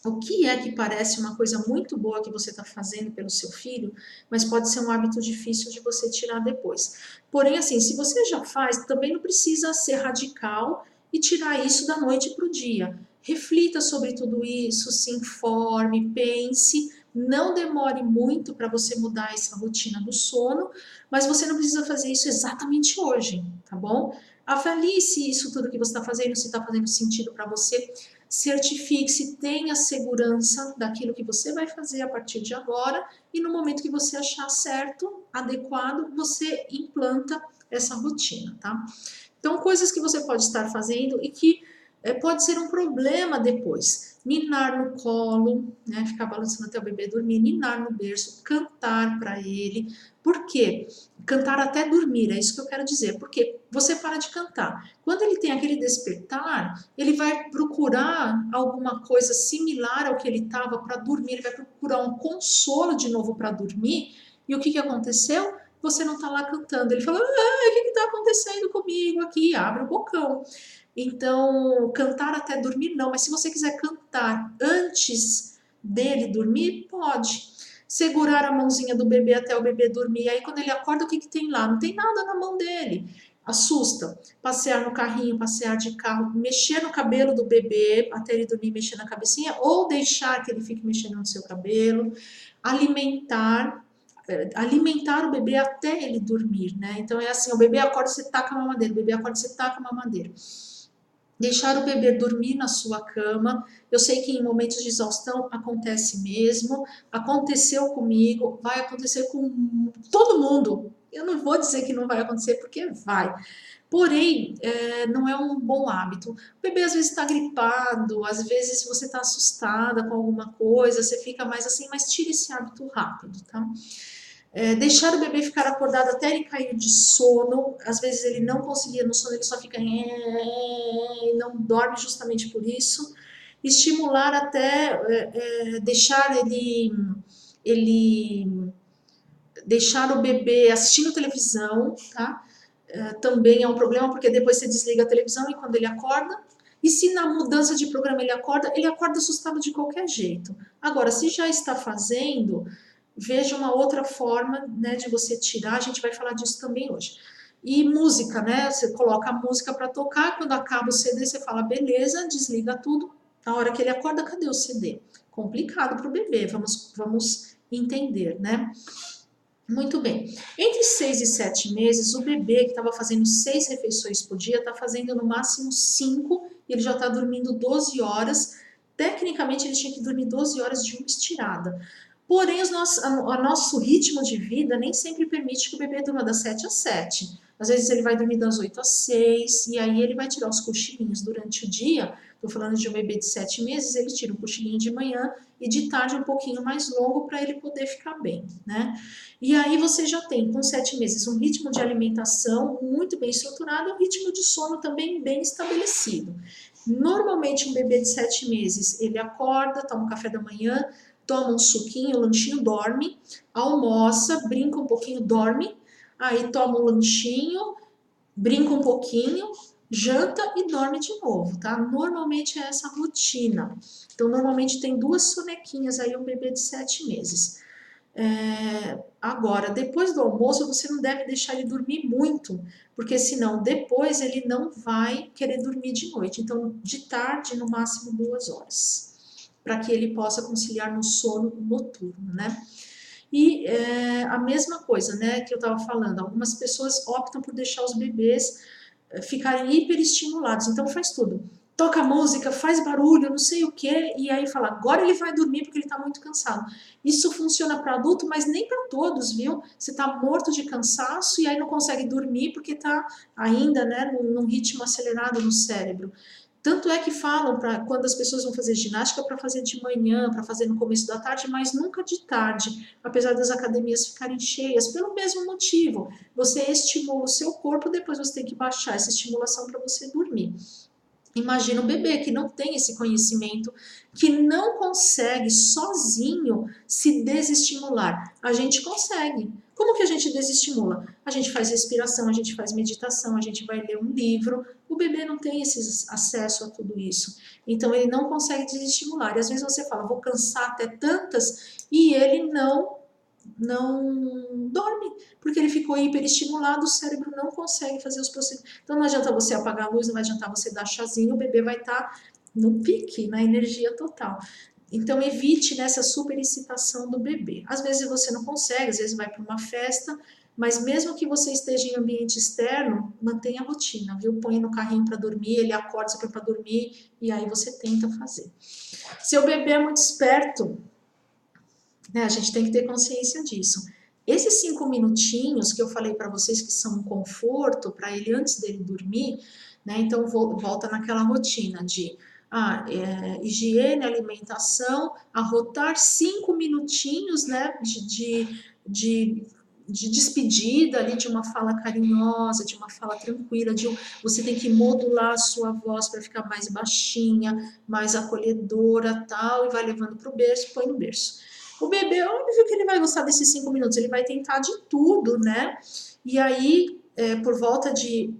Speaker 1: o que é que parece uma coisa muito boa que você está fazendo pelo seu filho, mas pode ser um hábito difícil de você tirar depois. Porém, assim, se você já faz, também não precisa ser radical e tirar isso da noite para o dia. Reflita sobre tudo isso, se informe, pense, não demore muito para você mudar essa rotina do sono, mas você não precisa fazer isso exatamente hoje, tá bom? Avalie se isso tudo que você está fazendo, se está fazendo sentido para você. Certifique-se, tenha segurança daquilo que você vai fazer a partir de agora e no momento que você achar certo, adequado, você implanta essa rotina, tá? Então, coisas que você pode estar fazendo e que pode ser um problema depois. Ninar no colo, né, ficar balançando até o bebê dormir, ninar no berço, cantar para ele. Por quê? Cantar até dormir, é isso que eu quero dizer. Porque você para de cantar. Quando ele tem aquele despertar, ele vai procurar alguma coisa similar ao que ele estava para dormir, ele vai procurar um consolo de novo para dormir. E o que aconteceu? Você não está lá cantando. Ele fala, o que está acontecendo comigo aqui? Abre o bocão. Então, cantar até dormir não, mas se você quiser cantar antes dele dormir, pode. Segurar a mãozinha do bebê até o bebê dormir. Aí quando ele acorda, o que tem lá? Não tem nada na mão dele. Assusta. Passear no carrinho, passear de carro, mexer no cabelo do bebê até ele dormir, mexer na cabecinha, ou deixar que ele fique mexendo no seu cabelo. Alimentar o bebê até ele dormir, né? Então é assim, o bebê acorda, você taca a mamadeira, o bebê acorda, você taca a mamadeira. Deixar o bebê dormir na sua cama. Eu sei que em momentos de exaustão acontece mesmo, aconteceu comigo, vai acontecer com todo mundo. Eu não vou dizer que não vai acontecer, porque vai. Porém, não é um bom hábito. O bebê às vezes está gripado, às vezes você está assustada com alguma coisa, você fica mais assim, mas tire esse hábito rápido, tá? Deixar o bebê ficar acordado até ele cair de sono, às vezes ele não conseguia no sono, ele só fica e não dorme justamente por isso. Estimular até deixar deixar o bebê assistindo televisão, tá? Também é um problema porque depois você desliga a televisão e quando ele acorda, e se na mudança de programa ele acorda assustado de qualquer jeito. Agora, se já está fazendo, veja uma outra forma, né, de você tirar, a gente vai falar disso também hoje. E música, né, você coloca a música para tocar, quando acaba o CD você fala, beleza, desliga tudo, na hora que ele acorda, cadê o CD? Complicado para o bebê, vamos entender, né? Muito bem. Entre 6 e 7 meses, o bebê que estava fazendo 6 refeições por dia está fazendo no máximo 5 e ele já está dormindo 12 horas. Tecnicamente, ele tinha que dormir 12 horas de uma estirada. Porém, o nosso ritmo de vida nem sempre permite que o bebê durma das 7 às 7. Às vezes ele vai dormir das 8 às 6 e aí ele vai tirar os cochilinhos durante o dia. Estou falando de um bebê de 7 meses, ele tira um cochilinho de manhã e de tarde um pouquinho mais longo para ele poder ficar bem, né? E aí você já tem, com 7 meses, um ritmo de alimentação muito bem estruturado, um ritmo de sono também bem estabelecido. Normalmente um bebê de 7 meses, ele acorda, toma um café da manhã, toma um suquinho, um lanchinho, dorme, almoça, brinca um pouquinho, dorme, aí toma um lanchinho, brinca um pouquinho, janta e dorme de novo, tá? Normalmente é essa rotina. Então, normalmente tem 2 sonequinhas aí um bebê de 7 meses. Agora, depois do almoço, você não deve deixar ele dormir muito, porque senão depois ele não vai querer dormir de noite. Então, de tarde, no máximo 2 horas, para que ele possa conciliar no sono noturno, né? E a mesma coisa, né, que eu estava falando, algumas pessoas optam por deixar os bebês ficarem hiperestimulados, então faz tudo. Toca música, faz barulho, não sei o que, e aí fala, agora ele vai dormir porque ele está muito cansado. Isso funciona para adulto, mas nem para todos, viu? Você está morto de cansaço e aí não consegue dormir porque está ainda, né, num ritmo acelerado no cérebro. Tanto é que falam para quando as pessoas vão fazer ginástica para fazer de manhã, para fazer no começo da tarde, mas nunca de tarde, apesar das academias ficarem cheias, pelo mesmo motivo. Você estimula o seu corpo, depois você tem que baixar essa estimulação para você dormir. Imagina um bebê que não tem esse conhecimento, que não consegue sozinho se desestimular. A gente consegue. Como que a gente desestimula? A gente faz respiração, a gente faz meditação, a gente vai ler um livro. O bebê não tem esse acesso a tudo isso. Então ele não consegue desestimular. E às vezes você fala, vou cansar até tantas, e ele não dorme, porque ele ficou hiperestimulado, o cérebro não consegue fazer os procedimentos. Então não adianta você apagar a luz, não vai adiantar você dar chazinho, o bebê vai estar no pique, na energia total. Então evite nessa superexcitação do bebê. Às vezes você não consegue, às vezes vai para uma festa, mas mesmo que você esteja em ambiente externo, mantenha a rotina, viu? Põe no carrinho para dormir, ele acorda, você põe para dormir, e aí você tenta fazer. Seu bebê é muito esperto, né? A gente tem que ter consciência disso. Esses 5 minutinhos que eu falei para vocês que são um conforto para ele antes dele dormir, né? Então volta naquela rotina de higiene, alimentação, arrotar 5 minutinhos, né? De despedida ali, de uma fala carinhosa, de uma fala tranquila, você tem que modular a sua voz para ficar mais baixinha, mais acolhedora, tal, e vai levando para o berço, põe no berço. O bebê, óbvio que ele vai gostar desses 5 minutos, ele vai tentar de tudo, né? E aí, por volta de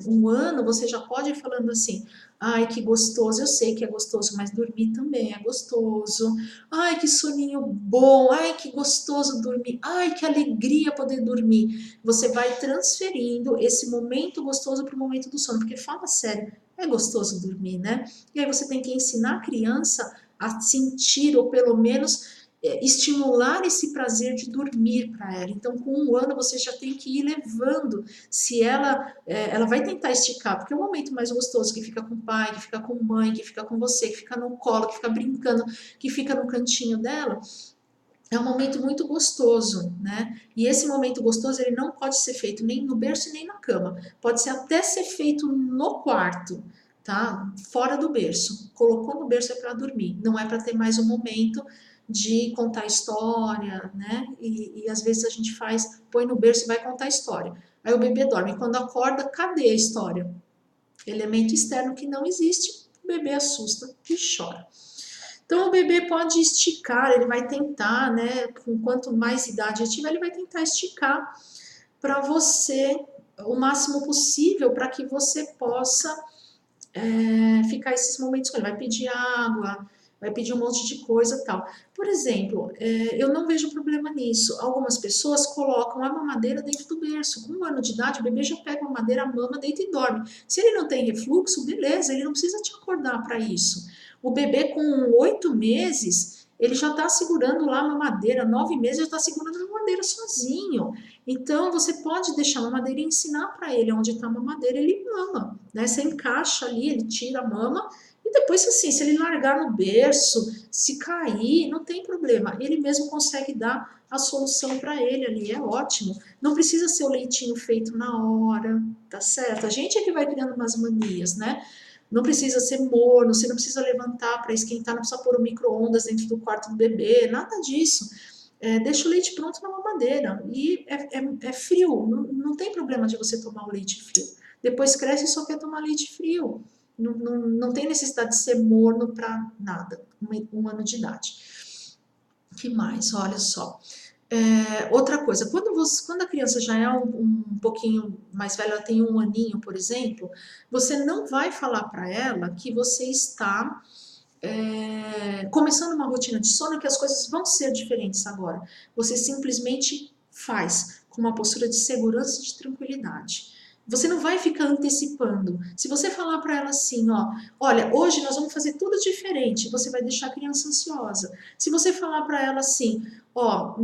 Speaker 1: um ano, você já pode ir falando assim, ai, que gostoso, eu sei que é gostoso, mas dormir também é gostoso. Ai, que soninho bom, ai, que gostoso dormir, ai, que alegria poder dormir. Você vai transferindo esse momento gostoso para o momento do sono, porque fala sério, é gostoso dormir, né? E aí você tem que ensinar a criança a sentir, ou pelo menos estimular esse prazer de dormir para ela. Então, com 1 ano, você já tem que ir levando. Se ela vai tentar esticar, porque é o momento mais gostoso, que fica com o pai, que fica com a mãe, que fica com você, que fica no colo, que fica brincando, que fica no cantinho dela, é um momento muito gostoso, né? E esse momento gostoso, ele não pode ser feito nem no berço nem na cama. Pode ser até ser feito no quarto, tá? Fora do berço. Colocou no berço é para dormir, não é para ter mais um momento de contar história, né? E às vezes a gente põe no berço e vai contar história. Aí o bebê dorme. Quando acorda, cadê a história? Elemento externo que não existe, o bebê assusta e chora. Então o bebê pode esticar, ele vai tentar, né? Com quanto mais idade tiver, ele vai tentar esticar para você o máximo possível para que você possa ficar esses momentos com ele. Vai pedir água, vai pedir um monte de coisa tal. Por exemplo, eu não vejo problema nisso. Algumas pessoas colocam a mamadeira dentro do berço. Com 1 ano de idade, o bebê já pega a mamadeira, a mama, deita e dorme. Se ele não tem refluxo, beleza, ele não precisa te acordar para isso. O bebê com 8 meses, ele já está segurando lá a mamadeira, 9 meses já está segurando a mamadeira sozinho. Então, você pode deixar a mamadeira e ensinar para ele onde está a mamadeira, ele mama, né? Você encaixa ali, ele tira a mama, e depois, assim, se ele largar no berço, se cair, não tem problema. Ele mesmo consegue dar a solução para ele ali, é ótimo. Não precisa ser o leitinho feito na hora, tá certo? A gente é que vai criando umas manias, né? Não precisa ser morno, você não precisa levantar para esquentar, não precisa pôr o micro-ondas dentro do quarto do bebê, nada disso. Deixa o leite pronto na mamadeira e é frio, não tem problema de você tomar o leite frio. Depois cresce e só quer tomar leite frio. Não tem necessidade de ser morno para nada, 1 ano de idade. Que mais? Olha só. Outra coisa, quando a criança já é um pouquinho mais velha, ela tem 1 aninho, por exemplo, você não vai falar para ela que você está começando uma rotina de sono, que as coisas vão ser diferentes agora. Você simplesmente faz com uma postura de segurança e de tranquilidade. Você não vai ficar antecipando. Se você falar para ela assim, ó, olha, hoje nós vamos fazer tudo diferente, você vai deixar a criança ansiosa. Se você falar para ela assim, ó,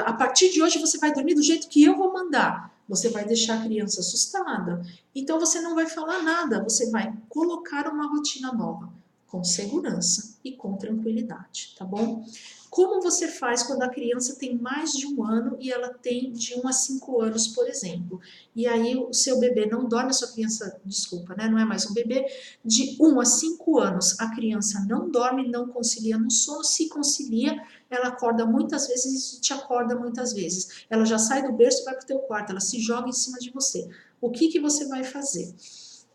Speaker 1: a partir de hoje você vai dormir do jeito que eu vou mandar, você vai deixar a criança assustada. Então você não vai falar nada, você vai colocar uma rotina nova, com segurança e com tranquilidade, tá bom? Como você faz quando a criança tem mais de 1 ano e ela tem de 1 a 5 anos, por exemplo? E aí o seu bebê não dorme, a sua criança, desculpa, né? Não é mais um bebê, de 1 a 5 anos a criança não dorme, não concilia no sono, se concilia, ela acorda muitas vezes e te acorda muitas vezes. Ela já sai do berço e vai pro teu quarto, ela se joga em cima de você. O que você vai fazer?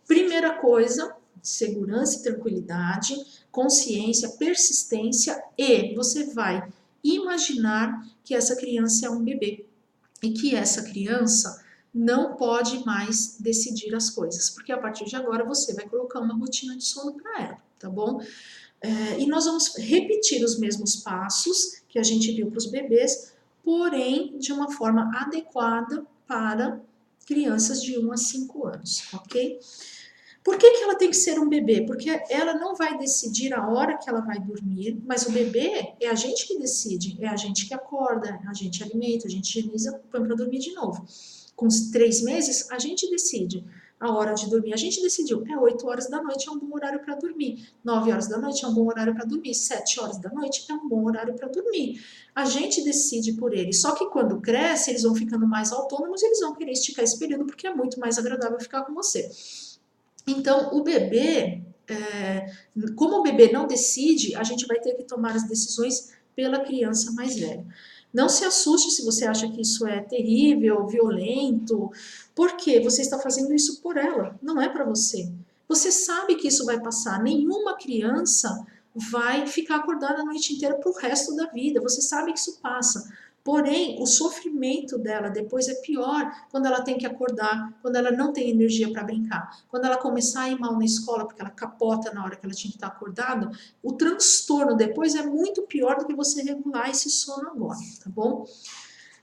Speaker 1: Primeira coisa, segurança e tranquilidade, consciência, persistência, e você vai imaginar que essa criança é um bebê e que essa criança não pode mais decidir as coisas, porque a partir de agora você vai colocar uma rotina de sono para ela, tá bom? E nós vamos repetir os mesmos passos que a gente viu para os bebês, porém de uma forma adequada para crianças de 1 a 5 anos, ok? Por que ela tem que ser um bebê? Porque ela não vai decidir a hora que ela vai dormir, mas o bebê é a gente que decide, é a gente que acorda, a gente alimenta, a gente higieniza, põe para dormir de novo. Com 3 meses, a gente decide a hora de dormir. A gente decidiu, 8 horas da noite é um bom horário para dormir, 9 horas da noite é um bom horário para dormir, 7 horas da noite é um bom horário para dormir. A gente decide por eles. Só que quando cresce, eles vão ficando mais autônomos, eles vão querer esticar esse período porque é muito mais agradável ficar com você. Então, o bebê, como o bebê não decide, a gente vai ter que tomar as decisões pela criança mais velha. Não se assuste se você acha que isso é terrível, violento, porque você está fazendo isso por ela, não é para você. Você sabe que isso vai passar, nenhuma criança vai ficar acordada a noite inteira para o resto da vida, você sabe que isso passa. Porém, o sofrimento dela depois é pior quando ela tem que acordar, quando ela não tem energia para brincar, quando ela começar a ir mal na escola porque ela capota na hora que ela tinha que estar acordada, o transtorno depois é muito pior do que você regular esse sono agora, tá bom?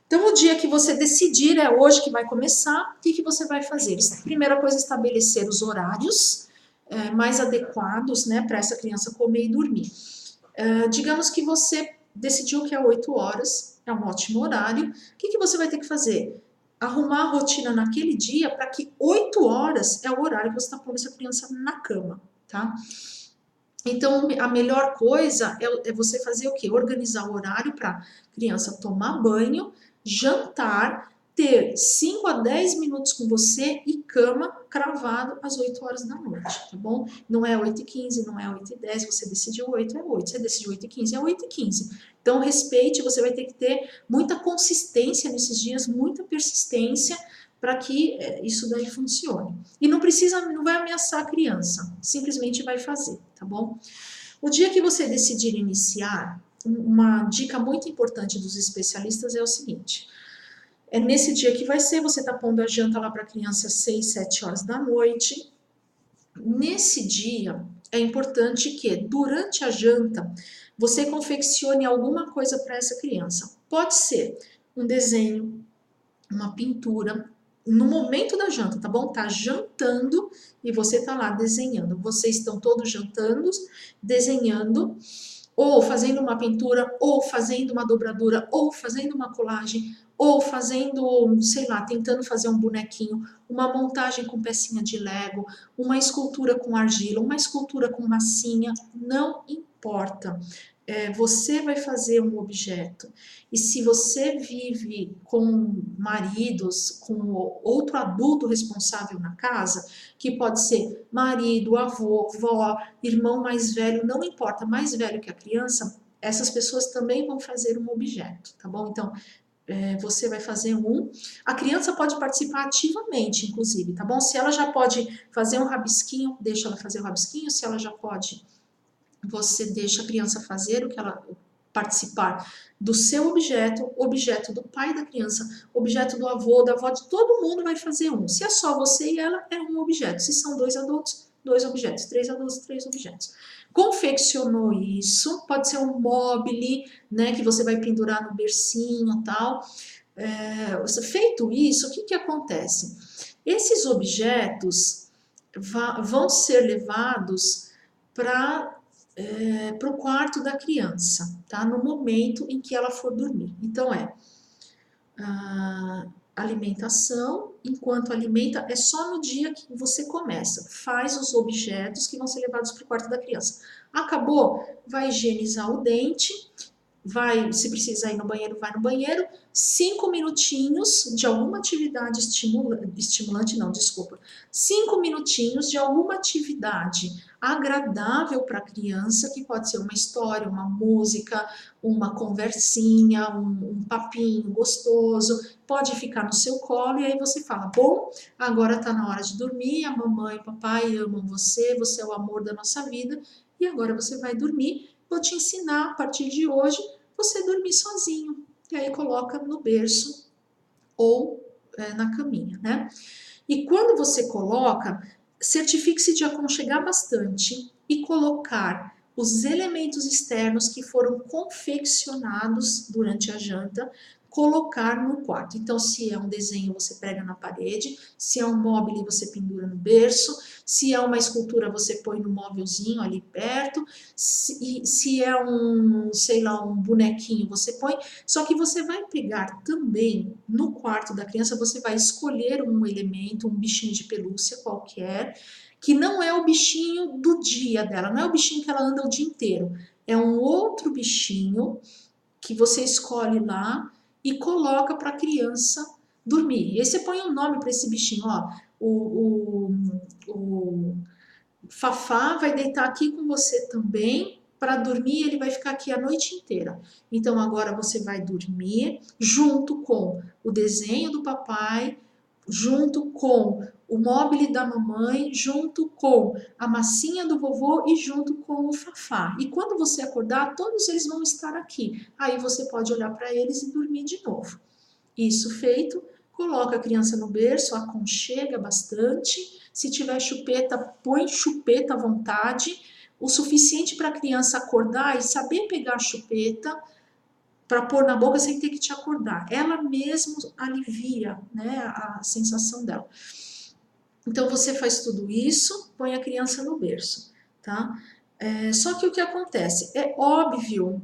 Speaker 1: Então, o dia que você decidir, é hoje que vai começar, o que você vai fazer? Primeira coisa, estabelecer os horários mais adequados, né, para essa criança comer e dormir. Digamos que você decidiu que é 8 horas, é um ótimo horário. O que você vai ter que fazer? Arrumar a rotina naquele dia para que 8 horas é o horário que você está pondo essa criança na cama, tá? Então, a melhor coisa é você fazer o quê? Organizar o horário para criança tomar banho, jantar, ter 5 a 10 minutos com você e cama cravado às 8 horas da noite, tá bom? Não é 8h15, não é 8h10, você decidiu 8, é 8. Você decidiu 8h15, é 8h15. Então, respeite, você vai ter que ter muita consistência nesses dias, muita persistência para que isso daí funcione. E não vai ameaçar a criança, simplesmente vai fazer, tá bom? O dia que você decidir iniciar, uma dica muito importante dos especialistas é o seguinte: é nesse dia que vai ser, você tá pondo a janta lá para a criança às 6, 7 horas da noite. Nesse dia, é importante que durante a janta, você confeccione alguma coisa para essa criança. Pode ser um desenho, uma pintura, no momento da janta, tá bom? Tá jantando e você tá lá desenhando. Vocês estão todos jantando, desenhando. ou fazendo uma pintura, ou fazendo uma dobradura, ou fazendo uma colagem, ou fazendo, sei lá, tentando fazer um bonequinho, uma montagem com pecinha de Lego, uma escultura com argila, uma escultura com massinha, não importa. Você vai fazer um objeto. E se você vive com maridos, com outro adulto responsável na casa, que pode ser marido, avô, vó, irmão mais velho, não importa, mais velho que a criança, essas pessoas também vão fazer um objeto, tá bom? Então, você vai fazer um. A criança pode participar ativamente, inclusive, tá bom? Se ela já pode fazer um rabisquinho, deixa ela fazer o rabisquinho. Se ela já pode, você deixa a criança fazer o que ela participar do seu objeto, objeto do pai da criança, objeto do avô, da avó, de todo mundo vai fazer um. Se é só você e ela, é um objeto. Se são dois adultos, dois objetos. Três adultos, três objetos. Confeccionou isso, pode ser um mobile, né, que você vai pendurar no bercinho e tal. Feito isso, o que que acontece? Esses objetos vão ser levados para o quarto da criança, tá? No momento em que ela for dormir. Então, alimentação, enquanto alimenta, é só no dia que você começa. Faz os objetos que vão ser levados para o quarto da criança. Acabou? Vai higienizar o dente, vai, se precisar ir no banheiro, vai no banheiro, 5 minutinhos de alguma atividade estimulante, não, desculpa, 5 minutinhos de alguma atividade agradável para a criança, que pode ser uma história, uma música, uma conversinha, um papinho gostoso, pode ficar no seu colo e aí você fala, bom, agora está na hora de dormir, a mamãe e o papai amam você, você é o amor da nossa vida e agora você vai dormir, vou te ensinar a partir de hoje você dormir sozinho. E aí coloca no berço ou na caminha, né? E quando você coloca, certifique-se de aconchegar bastante e colocar os elementos externos que foram confeccionados durante a janta, colocar no quarto. Então, se é um desenho, você prega na parede, se é um móvel, você pendura no berço, se é uma escultura, você põe no móvelzinho ali perto, se é um, sei lá, um bonequinho, você põe. Só que você vai pegar também no quarto da criança, você vai escolher um elemento, um bichinho de pelúcia qualquer, que não é o bichinho do dia dela, não é o bichinho que ela anda o dia inteiro, é um outro bichinho que você escolhe lá e coloca para a criança dormir. E aí você põe um nome para esse bichinho, ó, o Fafá vai deitar aqui com você também para dormir, ele vai ficar aqui a noite inteira. Então agora você vai dormir junto com o desenho do papai, junto com o móvel da mamãe, junto com a massinha do vovô e junto com o Fafá. E quando você acordar, todos eles vão estar aqui. Aí você pode olhar para eles e dormir de novo. Isso feito, coloca a criança no berço, aconchega bastante. Se tiver chupeta, põe chupeta à vontade, o suficiente para a criança acordar e saber pegar a chupeta para pôr na boca sem ter que te acordar. Ela mesmo alivia, né, a sensação dela. Então você faz tudo isso, põe a criança no berço, tá? Só que o que acontece? É óbvio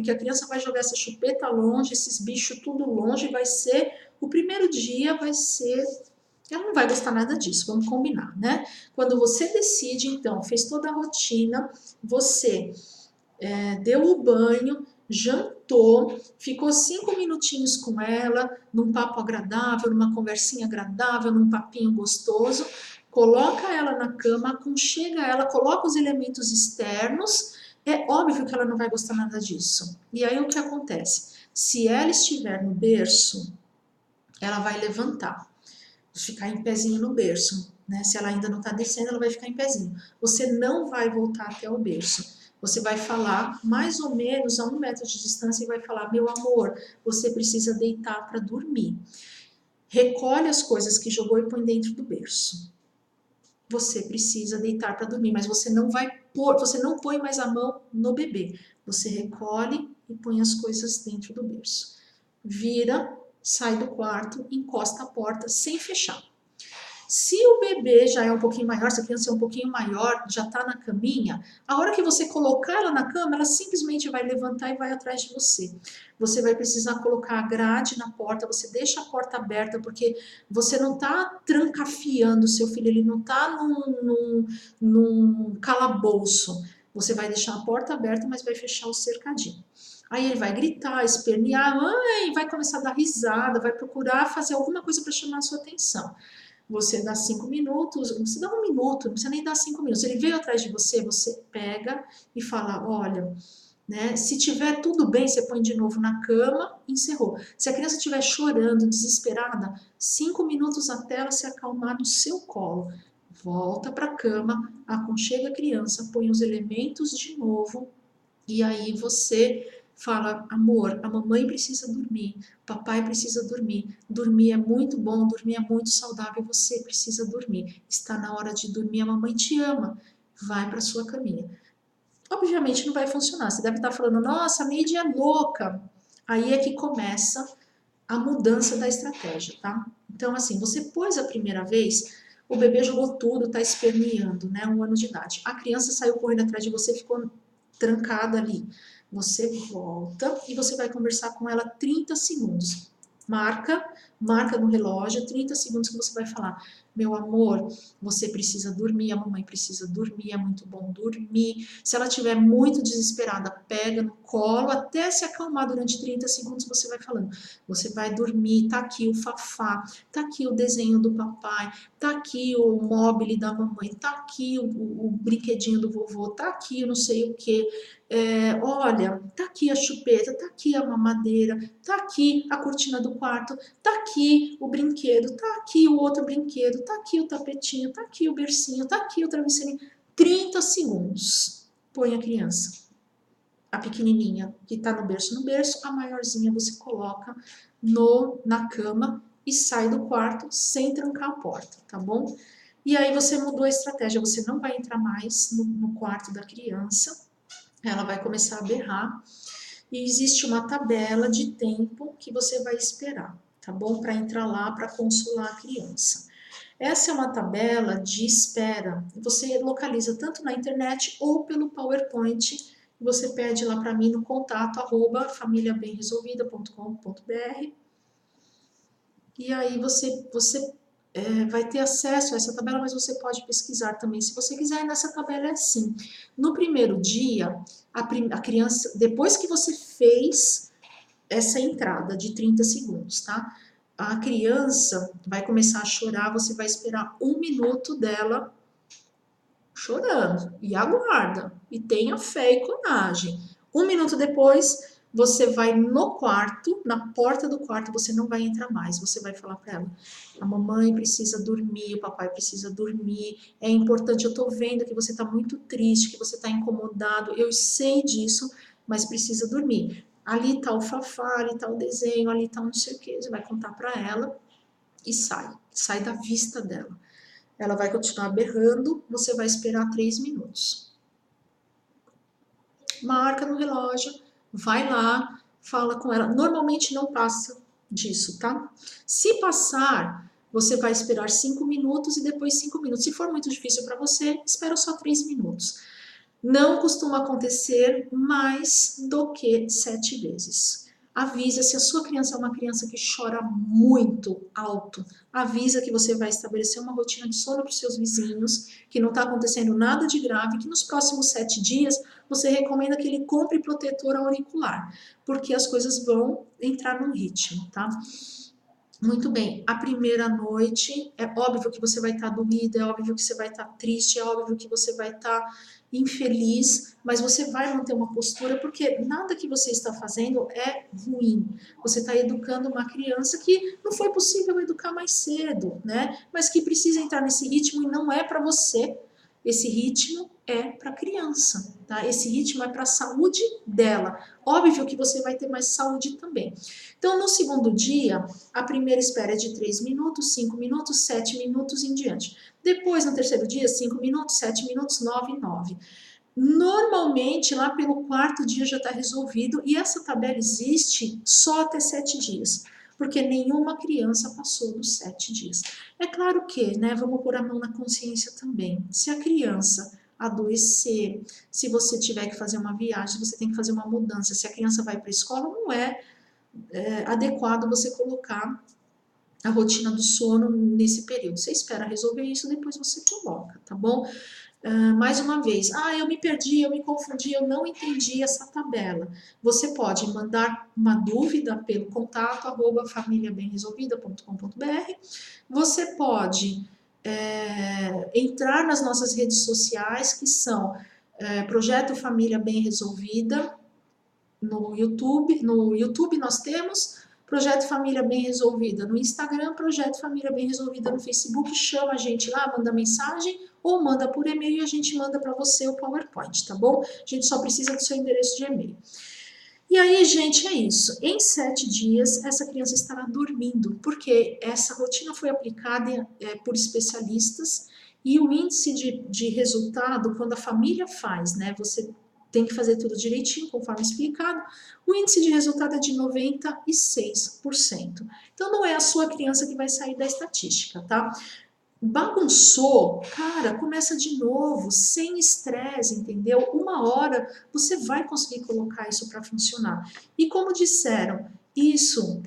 Speaker 1: que a criança vai jogar essa chupeta longe, esses bichos tudo longe, vai ser, o primeiro dia vai ser, ela não vai gostar nada disso, vamos combinar, né? Quando você decide, então, fez toda a rotina, você deu o banho, jantou, ficou 5 minutinhos com ela, num papo agradável, numa conversinha agradável, num papinho gostoso, coloca ela na cama, aconchega ela, coloca os elementos externos, é óbvio que ela não vai gostar nada disso. E aí o que acontece? Se ela estiver no berço, ela vai levantar, ficar em pezinho no berço, né? Se ela ainda não está descendo, ela vai ficar em pezinho. Você não vai voltar até o berço. Você vai falar mais ou menos a 1 metro de distância e vai falar, meu amor, você precisa deitar para dormir. Recolhe as coisas que jogou e põe dentro do berço. Você precisa deitar para dormir, mas você não vai pôr, você não põe mais a mão no bebê. Você recolhe e põe as coisas dentro do berço. Vira, sai do quarto, encosta a porta sem fechar. Se o bebê já é um pouquinho maior, se a criança é um pouquinho maior, já está na caminha, a hora que você colocar ela na cama, ela simplesmente vai levantar e vai atrás de você. Você vai precisar colocar a grade na porta, você deixa a porta aberta, porque você não está trancafiando o seu filho, ele não está num calabouço. Você vai deixar a porta aberta, mas vai fechar o cercadinho. Aí ele vai gritar, espernear, mãe, vai começar a dar risada, vai procurar fazer alguma coisa para chamar a sua atenção. Você dá 5 minutos, você dá 1 minuto, não precisa nem dar 5 minutos. Ele veio atrás de você, você pega e fala, olha, né, se tiver tudo bem, você põe de novo na cama, encerrou. Se a criança estiver chorando, desesperada, 5 minutos até ela se acalmar no seu colo. Volta para a cama, aconchega a criança, põe os elementos de novo e aí você fala, amor, a mamãe precisa dormir, papai precisa dormir, dormir é muito bom, dormir é muito saudável, você precisa dormir, está na hora de dormir, a mamãe te ama, vai para sua caminha. Obviamente não vai funcionar, você deve estar falando, nossa, a Neide é louca. Aí é que começa a mudança da estratégia, tá? Então, assim, você pôs a primeira vez, o bebê jogou tudo, tá esperneando, né? 1 ano de idade. A criança saiu correndo atrás de você, ficou trancada ali. Você volta e você vai conversar com ela 30 segundos. Marca no relógio, 30 segundos que você vai falar. Meu amor, você precisa dormir, a mamãe precisa dormir, é muito bom dormir. Se ela estiver muito desesperada, pega no colo, até se acalmar durante 30 segundos, você vai falando. Você vai dormir, tá aqui o fafá, tá aqui o desenho do papai, tá aqui o mobile da mamãe, tá aqui o brinquedinho do vovô, tá aqui o não sei o que. Olha, tá aqui a chupeta, tá aqui a mamadeira, tá aqui a cortina do quarto, tá aqui o brinquedo, tá aqui o outro brinquedo, tá aqui o tapetinho, tá aqui o bercinho, tá aqui o travesseirinho. 30 segundos. Põe a criança. A pequenininha que tá no berço, a maiorzinha você coloca na cama e sai do quarto sem trancar a porta, tá bom? E aí você mudou a estratégia, você não vai entrar mais no quarto da criança, ela vai começar a berrar e existe uma tabela de tempo que você vai esperar, tá bom? Para entrar lá para consolar a criança. Essa é uma tabela de espera. Você localiza tanto na internet ou pelo PowerPoint. Você pede lá para mim no contato @familiabemresolvida.com.br e aí você vai ter acesso a essa tabela, mas você pode pesquisar também, se você quiser. Nessa tabela é assim. No primeiro dia, a criança, depois que você fez essa entrada de 30 segundos, tá? A criança vai começar a chorar, você vai esperar 1 minuto dela chorando e aguarda e tenha fé e coragem. 1 minuto depois, você vai no quarto, na porta do quarto, você não vai entrar mais, você vai falar para ela, a mamãe precisa dormir, o papai precisa dormir, é importante, eu tô vendo que você tá muito triste, que você tá incomodado, eu sei disso, mas precisa dormir. Ali tá o fafá, ali tá o desenho, ali tá não sei o que, você vai contar para ela e sai da vista dela. Ela vai continuar berrando, você vai esperar 3 minutos. Marca no relógio, vai lá, fala com ela. Normalmente não passa disso, tá? Se passar, você vai esperar 5 minutos e depois 5 minutos. Se for muito difícil para você, espera só 3 minutos. Não costuma acontecer mais do que 7 vezes. Avisa, se a sua criança é uma criança que chora muito alto, avisa que você vai estabelecer uma rotina de sono para os seus vizinhos, que não está acontecendo nada de grave, que nos próximos 7 dias você recomenda que ele compre protetor auricular, porque as coisas vão entrar num ritmo, tá? Muito bem, a primeira noite, é óbvio que você vai estar doída, é óbvio que você vai estar triste, é óbvio que você vai estar infeliz, mas você vai manter uma postura, porque nada que você está fazendo é ruim. Você está educando uma criança que não foi possível educar mais cedo, né? Mas que precisa entrar nesse ritmo e não é para você. Esse ritmo é para a criança, tá? Esse ritmo é para a saúde dela. Óbvio que você vai ter mais saúde também. Então, no segundo dia, a primeira espera é de 3 minutos, 5 minutos, 7 minutos em diante. Depois, no terceiro dia, 5 minutos, 7 minutos, 9 e 9. Normalmente, lá pelo 4º dia já está resolvido e essa tabela existe só até 7 dias. porque nenhuma criança passou dos 7 dias. É claro que, né, vamos pôr a mão na consciência também. Se a criança adoecer, se você tiver que fazer uma viagem, você tem que fazer uma mudança, se a criança vai para a escola, não é adequado você colocar a rotina do sono nesse período. Você espera resolver isso, depois você coloca, tá bom? Mais uma vez, eu me perdi, eu me confundi, eu não entendi essa tabela. Você pode mandar uma dúvida pelo contato @familiabemresolvida.com.br. Você pode entrar nas nossas redes sociais, que são Projeto Família Bem Resolvida, no YouTube nós temos Projeto Família Bem Resolvida no Instagram, Projeto Família Bem Resolvida no Facebook. Chama a gente lá, manda mensagem ou manda por e-mail e a gente manda para você o PowerPoint, tá bom? A gente só precisa do seu endereço de e-mail. E aí, gente, é isso. Em 7 dias, essa criança estará dormindo, porque essa rotina foi aplicada por especialistas e o índice de resultado, quando a família faz, né? Você tem que fazer tudo direitinho, conforme explicado, o índice de resultado é de 96%. Então, não é a sua criança que vai sair da estatística, tá? Bagunçou, cara, começa de novo, sem estresse, entendeu? Uma hora você vai conseguir colocar isso para funcionar. E como disseram, isso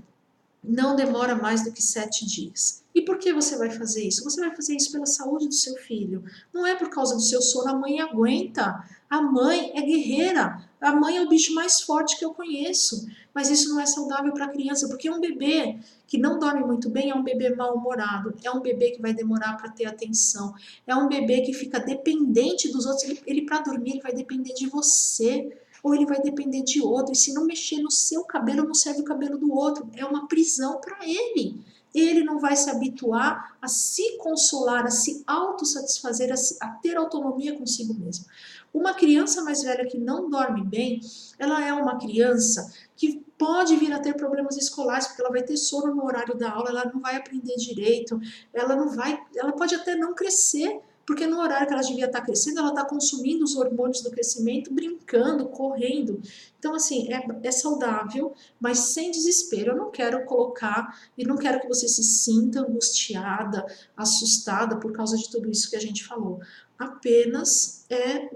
Speaker 1: não demora mais do que 7 dias. E por que você vai fazer isso? Você vai fazer isso pela saúde do seu filho. Não é por causa do seu sono. A mãe aguenta. A mãe é guerreira. A mãe é o bicho mais forte que eu conheço. Mas isso não é saudável para a criança, porque um bebê que não dorme muito bem é um bebê mal-humorado, é um bebê que vai demorar para ter atenção, é um bebê que fica dependente dos outros. Ele para dormir, ele vai depender de você, ou ele vai depender de outro, e se não mexer no seu cabelo, não serve o cabelo do outro, é uma prisão para ele. Ele não vai se habituar a se consolar, a se autossatisfazer, a ter autonomia consigo mesmo. Uma criança mais velha que não dorme bem, ela é uma criança que pode vir a ter problemas escolares, porque ela vai ter sono no horário da aula, ela não vai aprender direito, ela pode até não crescer, porque no horário que ela devia estar crescendo, ela está consumindo os hormônios do crescimento, brincando, correndo. Então, assim, é saudável, mas sem desespero. Eu não quero colocar e não quero que você se sinta angustiada, assustada por causa de tudo isso que a gente falou. Apenas é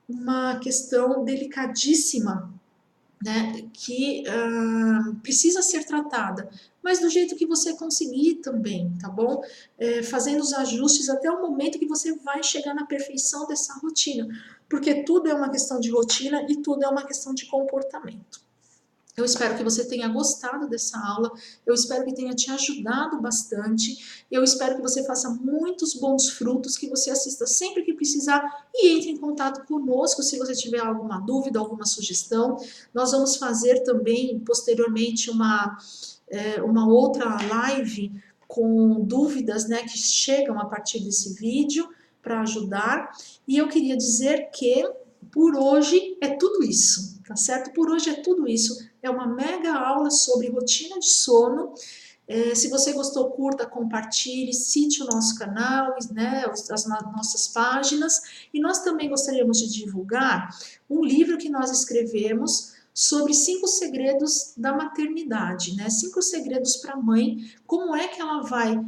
Speaker 1: uma questão delicadíssima, né, que precisa ser tratada, mas do jeito que você conseguir também, tá bom? Fazendo os ajustes até o momento que você vai chegar na perfeição dessa rotina, porque tudo é uma questão de rotina e tudo é uma questão de comportamento. Eu espero que você tenha gostado dessa aula, eu espero que tenha te ajudado bastante, eu espero que você faça muitos bons frutos, que você assista sempre que precisar e entre em contato conosco se você tiver alguma dúvida, alguma sugestão. Nós vamos fazer também, posteriormente, uma outra live com dúvidas, né, que chegam a partir desse vídeo para ajudar. E eu queria dizer que por hoje é tudo isso, tá certo? Por hoje é tudo isso. É uma mega aula sobre rotina de sono. Se você gostou, curta, compartilhe, cite o nosso canal, né, as nossas páginas. E nós também gostaríamos de divulgar um livro que nós escrevemos sobre 5 segredos da maternidade, né? 5 segredos para a mãe, como é que ela vai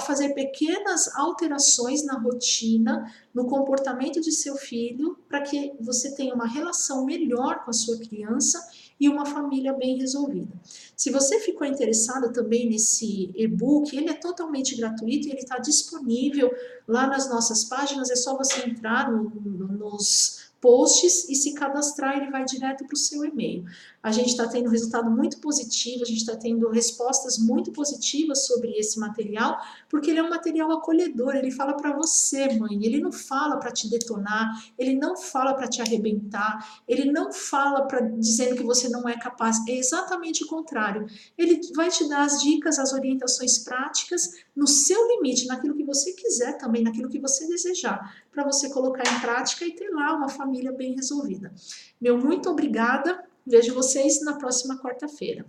Speaker 1: fazer pequenas alterações na rotina, no comportamento de seu filho, para que você tenha uma relação melhor com a sua criança e uma família bem resolvida. Se você ficou interessado também nesse e-book, ele é totalmente gratuito e ele está disponível lá nas nossas páginas, é só você entrar nos posts e se cadastrar, ele vai direto para o seu e-mail. A gente está tendo resultado muito positivo, a gente está tendo respostas muito positivas sobre esse material, porque ele é um material acolhedor, ele fala para você, mãe, ele não fala para te detonar, ele não fala para te arrebentar, ele não fala dizendo que você não é capaz, é exatamente o contrário. Ele vai te dar as dicas, as orientações práticas no seu limite, naquilo que você quiser também, naquilo que você desejar, para você colocar em prática e ter lá uma família bem resolvida. Meu muito obrigada, vejo vocês na próxima quarta-feira.